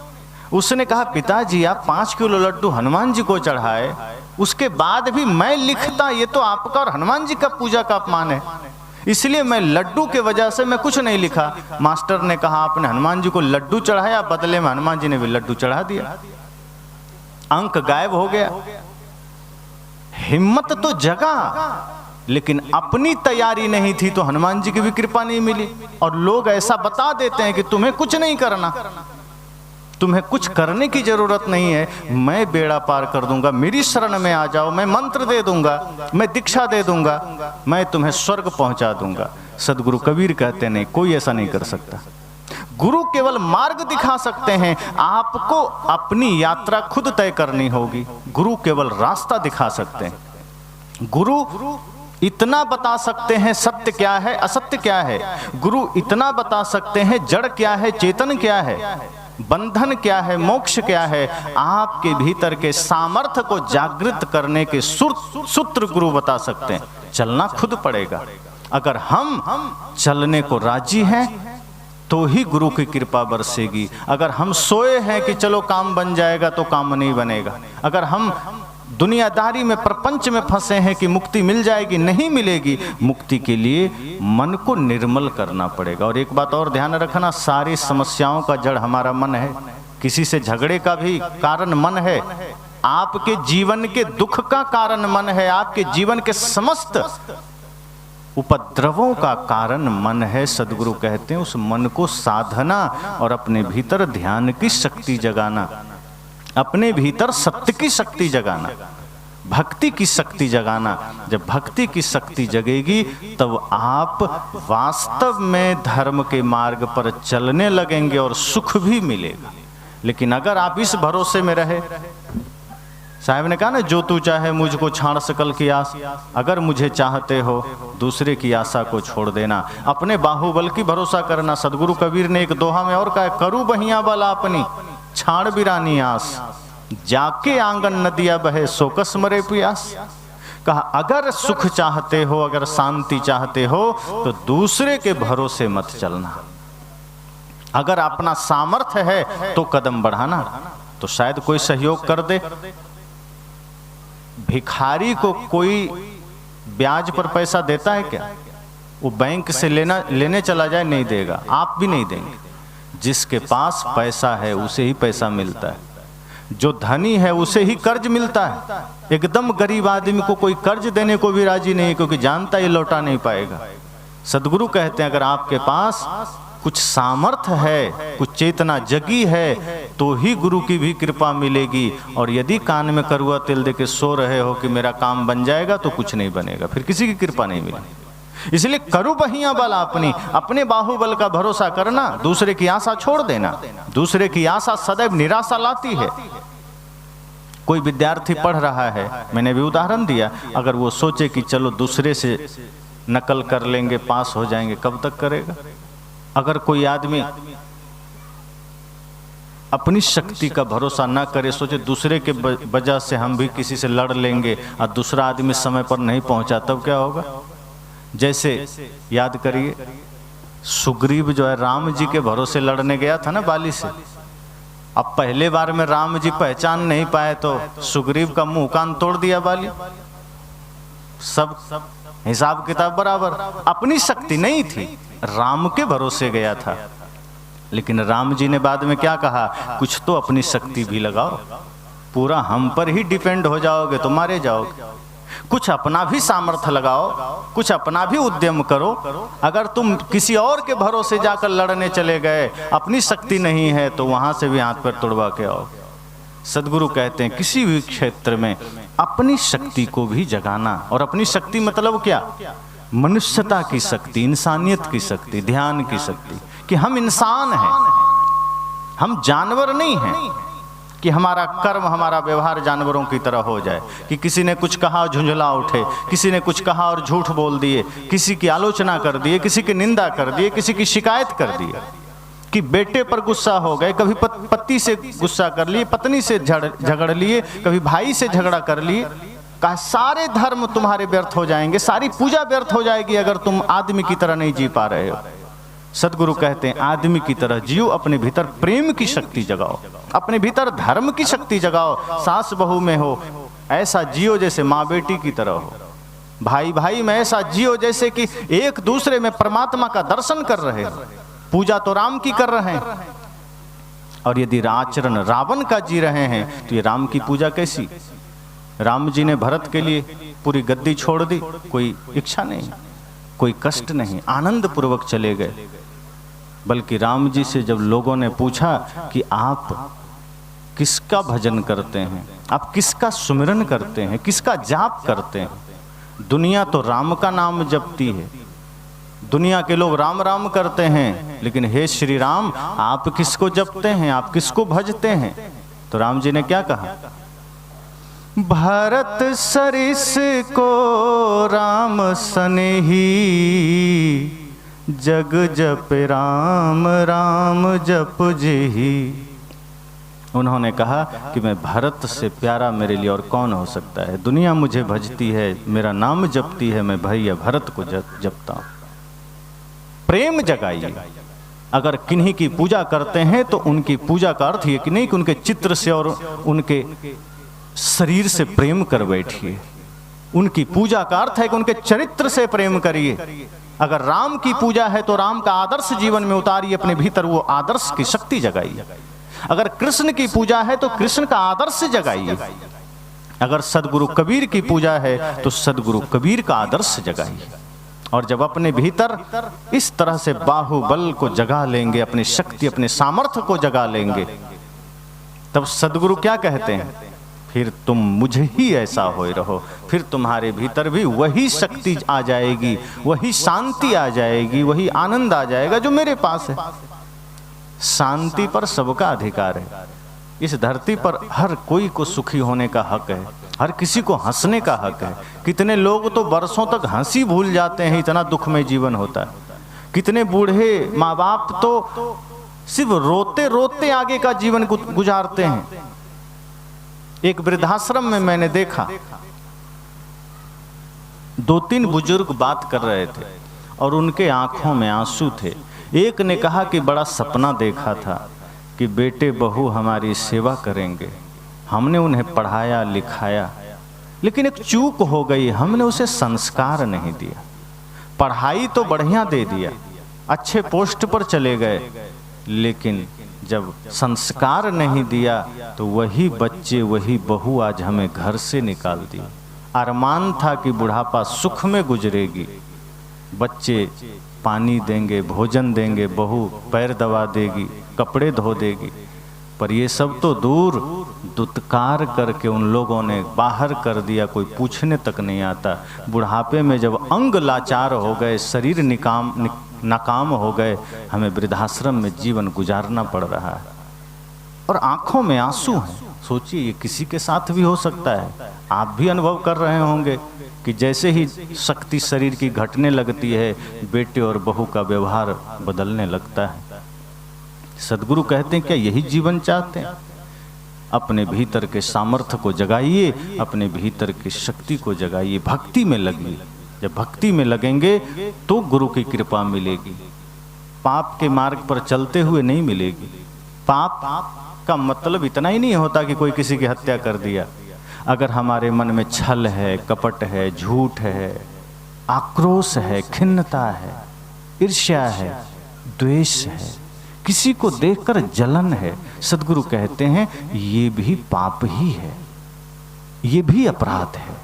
उसने कहा पिताजी आप 5 किलो लड्डू हनुमान जी को चढ़ाए, उसके बाद भी मैं लिखता, ये तो आपका और हनुमान जी का पूजा का अपमान है, इसलिए मैं लड्डू के वजह से मैं कुछ नहीं लिखा। मास्टर ने कहा आपने हनुमान जी को लड्डू चढ़ाया, बदले में हनुमान जी ने भी लड्डू चढ़ा दिया, अंक गायब हो गया। हिम्मत तो जगा, लेकिन अपनी तैयारी नहीं थी तो हनुमान जी की भी कृपा नहीं मिली। और लोग ऐसा बता देते हैं कि तुम्हें कुछ नहीं करना, तुम्हें कुछ करने की जरूरत नहीं है, मैं बेड़ा पार कर दूंगा, मेरी शरण में आ जाओ, मैं मंत्र दे दूंगा, मैं दीक्षा दे दूंगा, मैं तुम्हें स्वर्ग पहुंचा दूंगा। सदगुरु कबीर कहते नहीं, कोई ऐसा नहीं कर सकता। गुरु केवल मार्ग दिखा सकते हैं, आपको अपनी यात्रा खुद तय करनी होगी। गुरु केवल रास्ता दिखा सकते हैं। गुरु इतना बता सकते हैं सत्य क्या है, असत्य क्या है। गुरु इतना बता सकते हैं जड़ क्या है, चेतन क्या है, बंधन क्या है, मोक्ष क्या है। आपके भीतर के सामर्थ्य को जागृत करने के सूत्र गुरु बता सकते हैं। चलना खुद पड़ेगा। अगर हम चलने को राजी हैं तो ही गुरु की कृपा बरसेगी। अगर हम सोए हैं कि चलो काम बन जाएगा, तो काम नहीं बनेगा। अगर हम दुनियादारी में, प्रपंच में फंसे हैं कि मुक्ति मिल जाएगी, नहीं मिलेगी। मुक्ति के लिए मन को निर्मल करना पड़ेगा। और एक बात और ध्यान रखना, सारी समस्याओं का जड़ हमारा मन है। किसी से झगड़े का भी कारण मन है, आपके जीवन के दुख का कारण मन है, आपके जीवन के समस्त उपद्रवों का कारण मन है। सदगुरु कहते हैं उस मन को साधना और अपने भीतर ध्यान की शक्ति जगाना, अपने भीतर सत्य की शक्ति जगाना, भक्ति की शक्ति जगाना। जब भक्ति की शक्ति जगेगी तब आप वास्तव में धर्म के मार्ग पर चलने लगेंगे और सुख भी मिलेगा। लेकिन अगर आप इस भरोसे में रहे, साहब ने कहा ना, जो तू चाहे मुझको छाड़ सकल की आस, अगर मुझे चाहते हो दूसरे की आशा को छोड़ देना, अपने बाहुबल की भरोसा करना। सदगुरु कबीर ने एक दोहा में और कहा, करू बहिया बला अपनी छाड़ बिरानी आस, जाके आंगन नदिया बहे सोकस मरे प्यास। कहा अगर सुख चाहते हो, अगर शांति चाहते हो तो दूसरे के भरोसे मत चलना। अगर अपना सामर्थ्य है तो कदम बढ़ाना, तो शायद कोई सहयोग कर दे। भिखारी को कोई ब्याज पर पैसा देता है क्या? वो बैंक से लेने चला जाए, नहीं देगा, आप भी नहीं देंगे। जिसके पास पैसा है उसे ही पैसा मिलता है, जो धनी है उसे ही कर्ज मिलता है। एकदम गरीब आदमी को कोई कर्ज देने को भी राजी नहीं, क्योंकि जानता ये लौटा नहीं पाएगा। सदगुरु कहते हैं अगर आपके पास कुछ सामर्थ्य है, कुछ चेतना जगी है, तो ही गुरु की भी कृपा मिलेगी। और यदि कान में करुआ तेल दे के सो रहे हो कि मेरा काम बन जाएगा, तो कुछ नहीं बनेगा, फिर किसी की कृपा नहीं मिलेगी। इसलिए करू बहिया बल अपनी, अपने बाहुबल का भरोसा करना, दूसरे की आशा छोड़ देना। दूसरे की आशा सदैव निराशा लाती है। कोई विद्यार्थी पढ़ रहा है, मैंने भी उदाहरण दिया, अगर वो सोचे कि चलो दूसरे से नकल कर लेंगे, पास हो जाएंगे, कब तक करेगा? अगर कोई आदमी अपनी शक्ति का भरोसा ना करे, सोचे दूसरे के वजह से हम भी किसी से लड़ लेंगे और दूसरा आदमी समय पर नहीं पहुंचा, तब क्या होगा? जैसे याद करिए, सुग्रीव जो है राम जी के भरोसे लड़ने गया था ना बाली से। अब पहले बार में राम जी पहचान नहीं पाए तो सुग्रीव का मुंह कान तोड़ दिया बाली। सब हिसाब किताब बराबर। अपनी शक्ति नहीं थी, राम के भरोसे गया था। लेकिन राम जी ने बाद में क्या कहा, कुछ तो अपनी शक्ति भी लगाओ, पूरा हम पर ही डिपेंड हो जाओगे तो मारे जाओगे। कुछ अपना भी सामर्थ्य लगाओ, कुछ अपना भी उद्यम करो। अगर तुम किसी और के भरोसे जाकर लड़ने चले गए, अपनी शक्ति नहीं है, तो वहां से भी हाथ पैर तोड़वा के आओ। सदगुरु कहते हैं किसी भी क्षेत्र में अपनी शक्ति को भी जगाना। और अपनी शक्ति मतलब क्या? मनुष्यता की शक्ति, इंसानियत की शक्ति, ध्यान की शक्ति, कि हम इंसान हैं, हम जानवर नहीं हैं, कि हमारा कर्म, हमारा व्यवहार जानवरों की तरह हो जाए, कि किसी ने कुछ कहा और झुंझला उठे, किसी ने कुछ कहा और झूठ बोल दिए, किसी की आलोचना कर दिए, किसी की निंदा कर दिए, किसी की शिकायत कर दी, कि बेटे पर गुस्सा हो गए, कभी पति से गुस्सा कर लिए, पत्नी से झगड़ लिए, कभी भाई से झगड़ा कर लिए। कहा सारे धर्म तुम्हारे व्यर्थ हो जाएंगे, सारी पूजा व्यर्थ हो जाएगी अगर तुम आदमी की तरह नहीं जी पा रहे हो। सदगुरु कहते हैं आदमी की तरह जियो, अपने भीतर प्रेम की शक्ति जगाओ, अपने भीतर धर्म की शक्ति जगाओ। सास बहू में हो ऐसा जियो जैसे माँ बेटी की तरह हो, भाई भाई में ऐसा जियो जैसे कि एक दूसरे में परमात्मा का दर्शन कर रहे हो। पूजा तो राम की कर रहे हैं, और यदि आचरण रावण का जी रहे हैं तो ये राम की पूजा कैसी? राम जी ने भरत के लिए पूरी गद्दी छोड़ दी, कोई इच्छा नहीं, कोई कष्ट नहीं, आनंद पूर्वक चले गए। बल्कि राम जी से जब लोगों ने पूछा कि आप किसका भजन करते हैं, आप किसका सुमिरन करते हैं, किसका जाप करते हैं? दुनिया तो राम का नाम जपती है, दुनिया के लोग राम राम करते हैं, लेकिन हे श्री राम आप किसको जपते हैं, आप किसको भजते हैं? तो राम जी ने क्या कहा, भरत सरिस को राम सनेही, जग जप राम राम जप जेही। उन्होंने कहा कि मैं भरत से प्यारा मेरे लिए और कौन हो सकता है। दुनिया मुझे भजती है, मेरा नाम जपती है, मैं भैया भरत को जपता हूं। प्रेम जगाइए। अगर किन्हीं की पूजा करते हैं तो उनकी पूजा का अर्थ ये कि नहीं कि उनके चित्र से और उनके शरीर से प्रेम कर बैठिए। उनकी पूजा का अर्थ है कि उनके चरित्र से प्रेम करिए। अगर राम की पूजा है तो राम का आदर्श जीवन में उतारिए, अपने भीतर वो आदर्श की शक्ति जगाइए। अगर कृष्ण की पूजा है तो कृष्ण का आदर्श जगाइए। अगर सदगुरु कबीर की पूजा है तो सदगुरु कबीर का आदर्श जगाइए। और जब अपने भीतर इस तरह से बाहुबल को जगा लेंगे, अपनी शक्ति अपने सामर्थ्य को जगा लेंगे, तब सदगुरु क्या कहते हैं, फिर तुम मुझे ही ऐसा होए रहो। फिर तुम्हारे भीतर भी वही शक्ति आ जाएगी, वही शांति आ जाएगी, वही आनंद आ जाएगा जो मेरे पास है। शांति पर सबका अधिकार है। इस धरती पर हर कोई को सुखी होने का हक है, हर किसी को हंसने का हक है। कितने लोग तो बरसों तक हंसी भूल जाते हैं, इतना दुखमय जीवन होता है। कितने बूढ़े माँ बाप तो सिर्फ रोते रोते आगे का जीवन गुजारते हैं। एक वृद्धाश्रम में मैंने देखा, 2-3 बुजुर्ग बात कर रहे थे और उनके आंखों में आंसू थे। एक ने कहा कि बड़ा सपना देखा था कि बेटे बहू हमारी सेवा करेंगे, हमने उन्हें पढ़ाया लिखाया, लेकिन एक चूक हो गई, हमने उसे संस्कार नहीं दिया। पढ़ाई तो बढ़िया दे दिया, अच्छे पोस्ट पर चले गए, लेकिन जब संस्कार नहीं दिया तो वही बच्चे वही बहू आज हमें घर से निकाल दी। अरमान था कि बुढ़ापा सुख में गुजरेगी, बच्चे पानी देंगे, भोजन देंगे, बहू पैर दबा देगी, कपड़े धो देगी, पर ये सब तो दूर, दुत्कार करके उन लोगों ने बाहर कर दिया, कोई पूछने तक नहीं आता। बुढ़ापे में जब अंग लाचार हो गए, शरीर नाकाम हो गए, हमें वृद्धाश्रम में जीवन गुजारना पड़ रहा है और आंखों में आंसू हैं। सोचिए ये किसी के साथ भी हो सकता है। आप भी अनुभव कर रहे होंगे कि जैसे ही शक्ति शरीर की घटने लगती है, बेटे और बहू का व्यवहार बदलने लगता है। सद्गुरु कहते हैं क्या यही जीवन चाहते हैं? अपने भीतर के सामर्थ्य को जगाइए, अपने भीतर की शक्ति को जगाइए, भक्ति में लगिए। जब भक्ति में लगेंगे तो गुरु की कृपा मिलेगी। पाप के मार्ग पर चलते हुए नहीं मिलेगी। पाप का मतलब इतना ही नहीं होता कि कोई किसी की हत्या कर दिया। अगर हमारे मन में छल है, कपट है, झूठ है, आक्रोश है, खिन्नता है, ईर्ष्या है, द्वेष है, किसी को देखकर जलन है, सद्गुरु कहते हैं ये भी पाप ही है, ये भी अपराध है।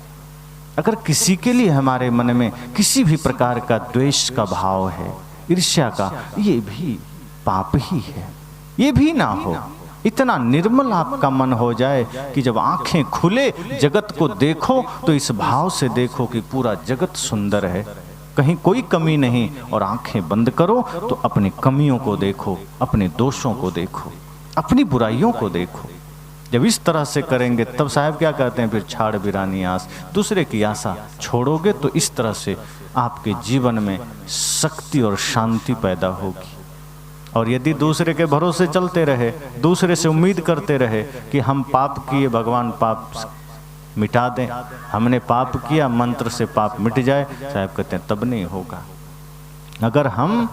अगर किसी के लिए हमारे मन में किसी भी प्रकार का द्वेष का भाव है, ईर्ष्या का, ये भी पाप ही है। ये भी ना हो, इतना निर्मल आपका मन हो जाए कि जब आंखें खुले जगत को देखो तो इस भाव से देखो कि पूरा जगत सुंदर है, कहीं कोई कमी नहीं, और आंखें बंद करो तो अपनी कमियों को देखो, अपने दोषों को देखो, अपनी बुराइयों को देखो। जब इस तरह से करेंगे तब साहब क्या कहते हैं, फिर छाड़ बिरानी आस, दूसरे की आशा छोड़ोगे तो इस तरह से आपके जीवन में शक्ति और शांति पैदा होगी। और यदि दूसरे के भरोसे चलते रहे, दूसरे से उम्मीद करते रहे कि हम पाप किए भगवान पाप मिटा दें, हमने पाप किया मंत्र से पाप मिट जाए, साहब कहते हैं तब नहीं होगा। अगर हम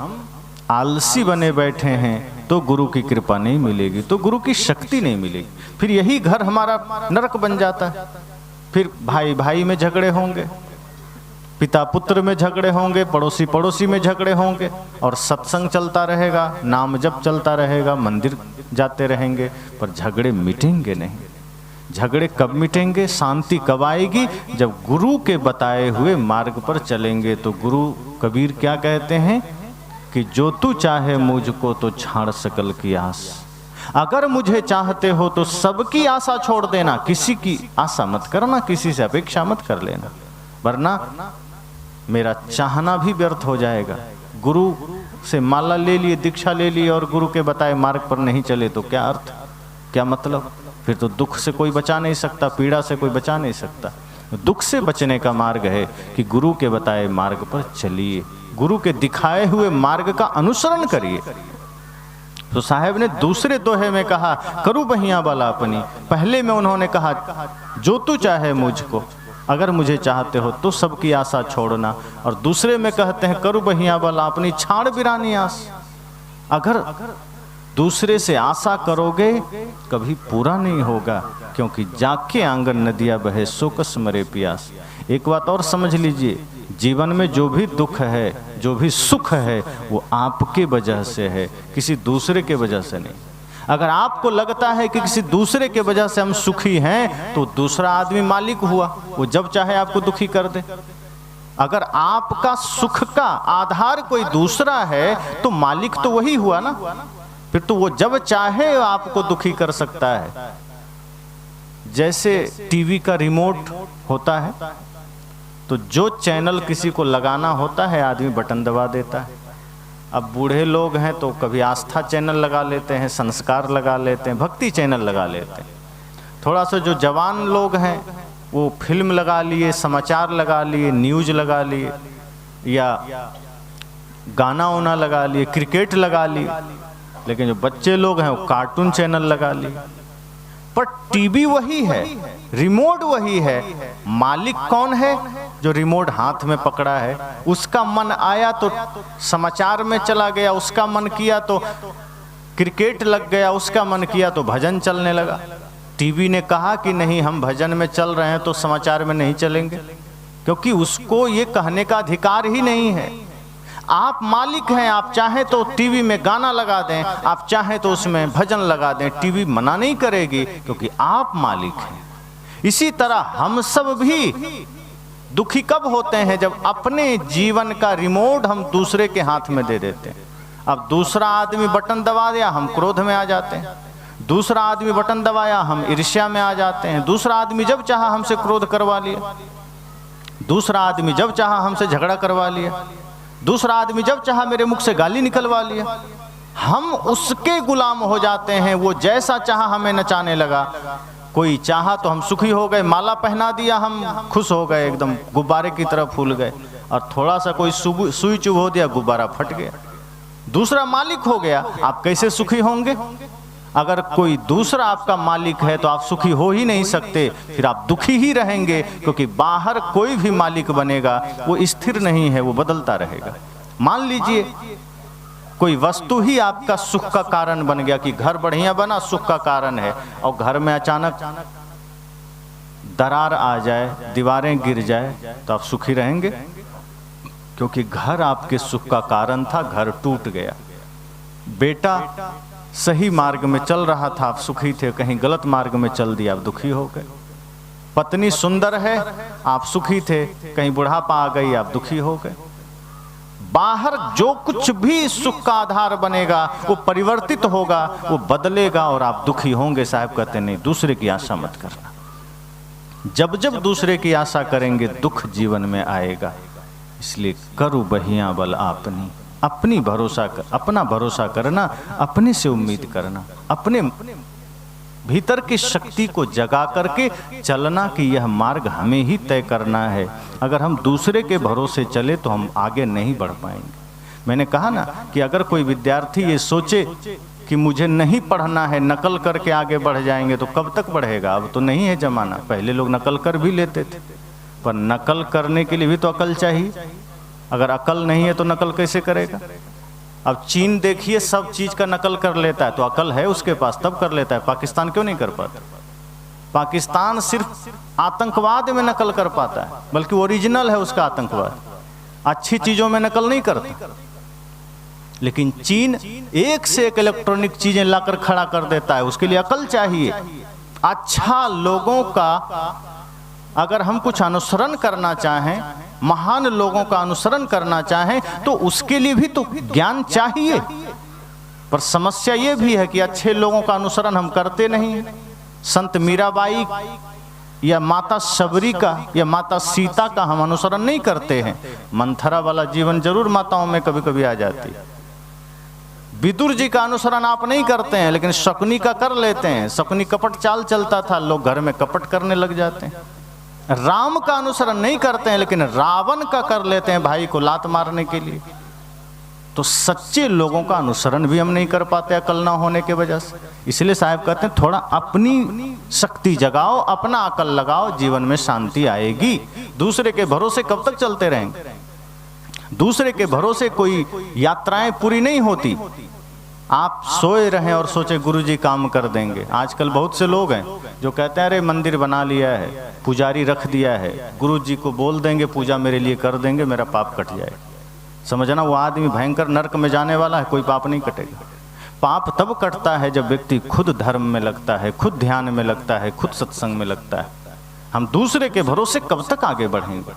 आलसी बने बैठे हैं तो गुरु की कृपा नहीं मिलेगी, तो गुरु की शक्ति नहीं मिलेगी। फिर यही घर हमारा नरक बन जाता है। फिर भाई भाई में झगड़े होंगे, पिता पुत्र में झगड़े होंगे, पड़ोसी पड़ोसी में झगड़े होंगे, और सत्संग चलता रहेगा, नाम जप चलता रहेगा, मंदिर जाते रहेंगे, पर झगड़े मिटेंगे नहीं। झगड़े कब मिटेंगे, शांति कब आएगी? जब गुरु के बताए हुए मार्ग पर चलेंगे। तो गुरु कबीर क्या कहते हैं कि जो तू चाहे मुझको तो छाड़ सकल की आस। अगर मुझे चाहते हो तो सबकी आशा छोड़ देना, किसी की आशा मत करना, किसी से अपेक्षा मत कर लेना, वरना मेरा चाहना भी व्यर्थ हो जाएगा। गुरु से माला ले लिए, दीक्षा ले ली और गुरु के बताए मार्ग पर नहीं चले तो क्या अर्थ, क्या मतलब? फिर तो दुख से कोई बचा नहीं सकता, पीड़ा से कोई बचा नहीं सकता। दुख से बचने का मार्ग है कि गुरु के बताए मार्ग पर चलिए, गुरु के दिखाए हुए मार्ग का अनुसरण करिए। तो साहब ने दूसरे दोहे में कहा करूँ बहिया वाला अपनी, पहले में उन्होंने कहा जो तू चाहे मुझको, अगर मुझे चाहते हो तो सबकी आशा छोड़ना, और दूसरे में कहते हैं करूँ बहिया वाला अपनी, छाड़ बिरानी आस। अगर दूसरे से आशा करोगे कभी पूरा नहीं होगा, क्योंकि जाके आंगन नदिया बहे सो कस मरे प्यास। एक बात और समझ लीजिए, जीवन में जो भी दुख है, जो भी सुख है, वो आपके वजह से है, किसी दूसरे के वजह से नहीं। अगर आपको लगता है कि किसी दूसरे के वजह से हम सुखी हैं, तो दूसरा आदमी मालिक हुआ, वो जब चाहे आपको दुखी कर दे। अगर आपका सुख का आधार कोई दूसरा है तो मालिक तो वही हुआ ना, फिर तो वो जब चाहे आपको दुखी कर सकता है। जैसे टीवी का रिमोट होता है, तो जो चैनल किसी को लगाना होता है आदमी बटन दबा देता है। अब बूढ़े लोग हैं तो कभी आस्था चैनल लगा लेते हैं, संस्कार लगा लेते हैं, भक्ति चैनल लगा लेते हैं। थोड़ा सा जो जवान लोग हैं वो फिल्म लगा लिए, समाचार लगा लिए, न्यूज़ लगा लिए, या गाना वाना लगा लिए, क्रिकेट लगा लिए। लेकिन जो बच्चे लोग हैं वो कार्टून चैनल लगा लिए। पर टीवी वही है, रिमोट वही है, मालिक कौन है? जो रिमोट हाथ में पकड़ा है। उसका मन आया तो समाचार में चला गया, उसका मन किया तो क्रिकेट लग गया, उसका मन किया तो भजन चलने लगा। टीवी ने कहा कि नहीं हम भजन में चल रहे हैं तो समाचार में नहीं चलेंगे, क्योंकि उसको ये कहने का अधिकार ही नहीं है। आप मालिक हैं, आप चाहें तो टीवी में गाना लगा दें, आप चाहें तो उसमें भजन लगा दें, टीवी मना नहीं करेगी, क्योंकि आप मालिक हैं। इसी तरह हम सब भी दुखी कब होते हैं? जब अपने जीवन का रिमोट हम दूसरे के हाथ में दे देते हैं। अब दूसरा आदमी बटन दबा दिया, हम क्रोध में आ जाते हैं। दूसरा आदमी बटन दबाया, हम ईर्ष्या में आ जाते हैं। दूसरा आदमी जब चाहा हमसे क्रोध करवा लिया, दूसरा आदमी जब चाहा हमसे झगड़ा करवा लिया, दूसरा आदमी जब चाहा मेरे मुख से गाली निकलवा लिया। हम उसके गुलाम हो जाते हैं, वो जैसा चाहा हमें नचाने लगा। कोई चाहा तो हम सुखी हो गए, माला पहना दिया हम खुश हो गए, एकदम गुब्बारे की तरह फूल गए। और थोड़ा सा कोई सुई चुभ हो दिया, गुब्बारा फट गया, दूसरा मालिक हो गया, आप कैसे सुखी होंगे? अगर कोई दूसरा आपका मालिक है तो आप सुखी हो ही नहीं सकते, फिर आप दुखी ही रहेंगे, क्योंकि बाहर कोई भी मालिक बनेगा वो स्थिर नहीं है, वो बदलता रहेगा। मान लीजिए कोई वस्तु ही आपका सुख का कारण बन गया, कि घर बढ़िया बना, सुख का कारण है, और घर में अचानक दरार आ जाए, दीवारें गिर जाए, तो आप सुखी रहेंगे? क्योंकि घर आपके सुख का कारण था, घर टूट गया। बेटा सही मार्ग में चल रहा था, आप सुखी थे, कहीं गलत मार्ग में चल दिया, आप दुखी हो गए। पत्नी सुंदर है, आप सुखी थे, कहीं बुढ़ापा आ गई, आप दुखी हो गए। बाहर जो कुछ भी सुख का आधार बनेगा वो परिवर्तित होगा, वो बदलेगा, और आप दुखी होंगे। साहब कहते नहीं, दूसरे की आशा मत करना। जब जब दूसरे की आशा करेंगे दुख जीवन में आएगा। इसलिए करू बहिया बल आपनी, अपनी भरोसा कर, अपना भरोसा करना, अपने से उम्मीद करना, अपने भीतर की शक्ति को जगा करके चलना, कि यह मार्ग हमें ही तय करना है। अगर हम दूसरे के भरोसे चले तो हम आगे नहीं बढ़ पाएंगे। मैंने कहा ना कि अगर कोई विद्यार्थी ये सोचे कि मुझे नहीं पढ़ना है, नकल करके आगे बढ़ जाएंगे, तो कब तक बढ़ेगा? अब तो नहीं है जमाना। पहले लोग नकल कर भी लेते थे, पर नकल करने के लिए भी तो अकल चाहिए। अगर अकल नहीं है तो नकल कैसे करेगा? अब चीन देखिए, सब चीज का नकल कर लेता है, तो अकल है उसके पास, तब कर लेता है। पाकिस्तान क्यों नहीं कर पाता? पाकिस्तान सिर्फ आतंकवाद में नकल कर पाता है, बल्कि ओरिजिनल है उसका आतंकवाद, अच्छी चीजों में नकल नहीं करता। लेकिन चीन एक से एक इलेक्ट्रॉनिक चीजें लाकर खड़ा कर देता है, उसके लिए अकल चाहिए। अच्छा लोगों का अगर हम कुछ अनुसरण करना चाहें, महान लोगों का अनुसरण करना चाहें, तो उसके लिए भी तो ज्ञान चाहिए। पर समस्या ये भी है कि अच्छे लोगों का अनुसरण हम करते नहीं। संत मीराबाई या माता शबरी का या माता सीता का हम अनुसरण नहीं करते हैं। मंथरा वाला जीवन जरूर माताओं में कभी कभी आ जाती है। विदुर जी का अनुसरण आप नहीं करते हैं, लेकिन शकुनी का कर लेते हैं। शकुनी कपट चाल चलता था, लोग घर में कपट करने लग जाते हैं। राम का अनुसरण नहीं करते हैं, लेकिन रावण का कर लेते हैं भाई को लात मारने के लिए। तो सच्चे लोगों का अनुसरण भी हम नहीं कर पाते अकल ना होने के वजह से। इसलिए साहब कहते हैं थोड़ा अपनी शक्ति जगाओ, अपना अकल लगाओ, जीवन में शांति आएगी। दूसरे के भरोसे कब तक चलते रहेंगे? दूसरे के भरोसे कोई यात्राएं पूरी नहीं होती। आप सोए रहें और सोचे गुरुजी काम कर देंगे। आजकल बहुत से लोग हैं जो कहते हैं अरे मंदिर बना लिया है, पुजारी रख दिया है, गुरुजी को बोल देंगे पूजा मेरे लिए कर देंगे, मेरा पाप कट जाएगा। समझना वो आदमी भयंकर नरक में जाने वाला है, कोई पाप नहीं कटेगा। पाप तब कटता है जब व्यक्ति खुद धर्म में लगता है, खुद ध्यान में लगता है, खुद सत्संग में लगता है। हम दूसरे के भरोसे कब तक आगे बढ़ेंगे?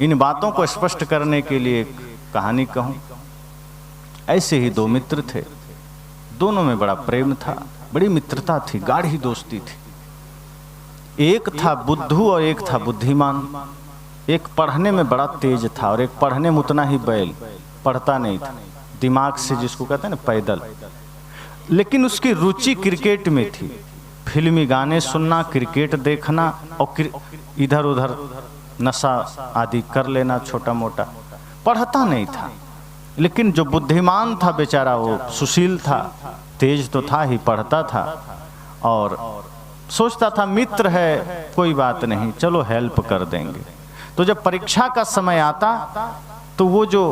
इन बातों को स्पष्ट करने के लिए एक कहानी कहूं। ऐसे ही दो मित्र थे, दोनों में बड़ा प्रेम था, बड़ी मित्रता थी, गाढ़ी दोस्ती थी। एक था बुद्धू और एक था बुद्धिमान। एक पढ़ने में बड़ा तेज था और एक पढ़ने में उतना ही बैल, पढ़ता नहीं था, दिमाग से जिसको कहते हैं ना पैदल। लेकिन उसकी रुचि क्रिकेट में थी, फिल्मी गाने सुनना, क्रिकेट देखना और इधर उधर नशा आदि कर लेना छोटा मोटा। पढ़ता नहीं था। लेकिन जो बुद्धिमान था बेचारा, वो सुशील था, तेज तो था ही, पढ़ता था और सोचता था मित्र है कोई बात नहीं, चलो हेल्प कर देंगे। तो जब परीक्षा का समय आता तो वो जो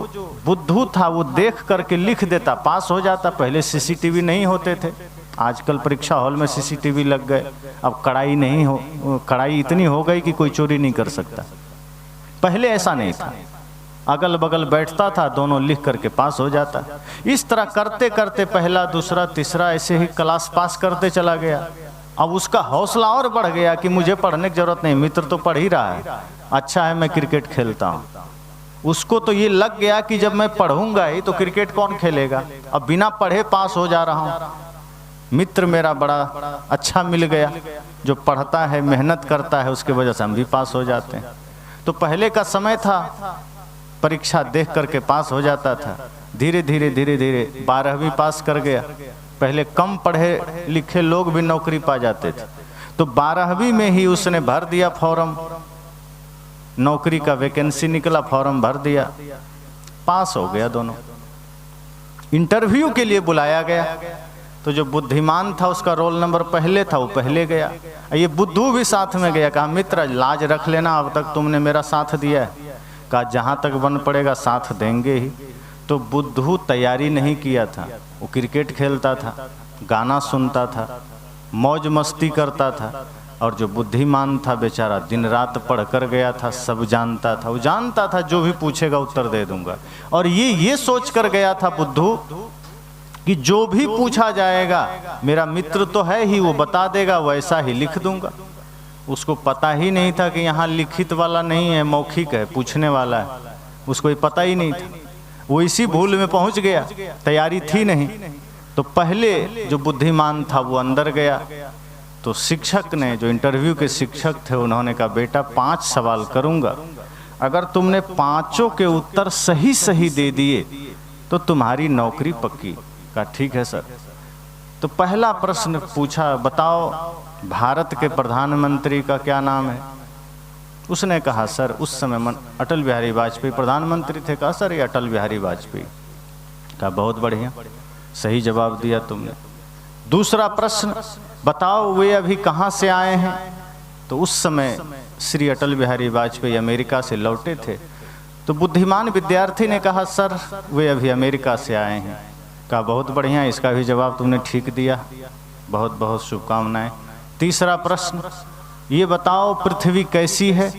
बुद्धू था वो देख करके लिख देता, पास हो जाता। पहले सीसीटीवी नहीं होते थे, आजकल परीक्षा हॉल में सीसीटीवी लग गए। अब कड़ाई नहीं हो, कड़ाई इतनी हो गई कि कोई चोरी नहीं कर सकता। पहले ऐसा नहीं था, अगल बगल बैठता था, दोनों लिख करके पास हो जाता। इस तरह करते करते पहला दूसरा तीसरा ऐसे ही क्लास पास करते चला गया। अब उसका हौसला और बढ़ गया कि मुझे पढ़ने की जरूरत नहीं, मित्र तो पढ़ ही रहा है, अच्छा है मैं क्रिकेट खेलता हूँ। उसको तो ये लग गया कि जब मैं पढ़ूंगा ही तो क्रिकेट कौन खेलेगा, अब बिना पढ़े पास हो जा रहा हूँ। मित्र मेरा बड़ा अच्छा मिल गया, जो पढ़ता है मेहनत करता है, उसकी वजह से हम भी पास हो जाते हैं। तो पहले का समय था परीक्षा देख करके पास हो जाता था। धीरे धीरे 12वीं पास कर गया, पहले कम पढ़े लिखे लोग भी नौकरी पा जाते थे। तो 12वीं में ही उसने भर दिया फॉर्म, नौकरी का वैकेंसी निकला, फॉर्म भर दिया, पास हो गया दोनों। इंटरव्यू के लिए बुलाया गया तो जो बुद्धिमान था उसका रोल नंबर पहले था, वो पहले गया। ये बुद्धू भी साथ में गया, कहा मित्र लाज रख लेना, अब तक तुमने मेरा साथ दिया है। कहा जहाँ तक बन पड़ेगा साथ देंगे ही। तो बुद्धू तैयारी नहीं किया था, वो क्रिकेट खेलता था, गाना सुनता था, मौज मस्ती करता था। और जो बुद्धिमान था बेचारा दिन रात पढ़ कर गया था, सब जानता था, वो जानता था जो भी पूछेगा उत्तर दे दूंगा। और ये सोच कर गया था बुद्धू कि जो भी पूछा जाएगा मेरा मित्र तो है ही, वो बता देगा, वैसा ही लिख दूंगा। उसको पता ही नहीं था कि यहाँ लिखित वाला नहीं है, मौखिक है, पूछने वाला है, उसको ये पता ही नहीं था। वो इसी भूल में पहुंच गया, तैयारी थी नहीं। तो पहले जो बुद्धिमान था वो अंदर गया। तो शिक्षक ने, जो इंटरव्यू के शिक्षक थे, उन्होंने कहा बेटा 5 सवाल करूंगा, अगर तुमने 5 के उत्तर सही सही दे दिए तो तुम्हारी नौकरी पक्की। कहा ठीक है सर। तो पहला प्रश्न पूछा, बताओ भारत के प्रधानमंत्री का क्या नाम है? उसने कहा सर उस समय अटल बिहारी वाजपेयी प्रधानमंत्री थे। कहा सर ये अटल बिहारी वाजपेयी। कहा बहुत बढ़िया, सही जवाब दिया तुमने। दूसरा प्रश्न, बताओ वे अभी कहाँ से आए हैं? तो उस समय श्री अटल बिहारी वाजपेयी अमेरिका से लौटे थे। तो बुद्धिमान विद्यार्थी ने कहा सर वे अभी अमेरिका से आए हैं। कहा बहुत बढ़िया, इसका भी जवाब तुमने ठीक दिया, बहुत बहुत शुभकामनाएं। तीसरा प्रश्न, ये बताओ पृथ्वी कैसी है?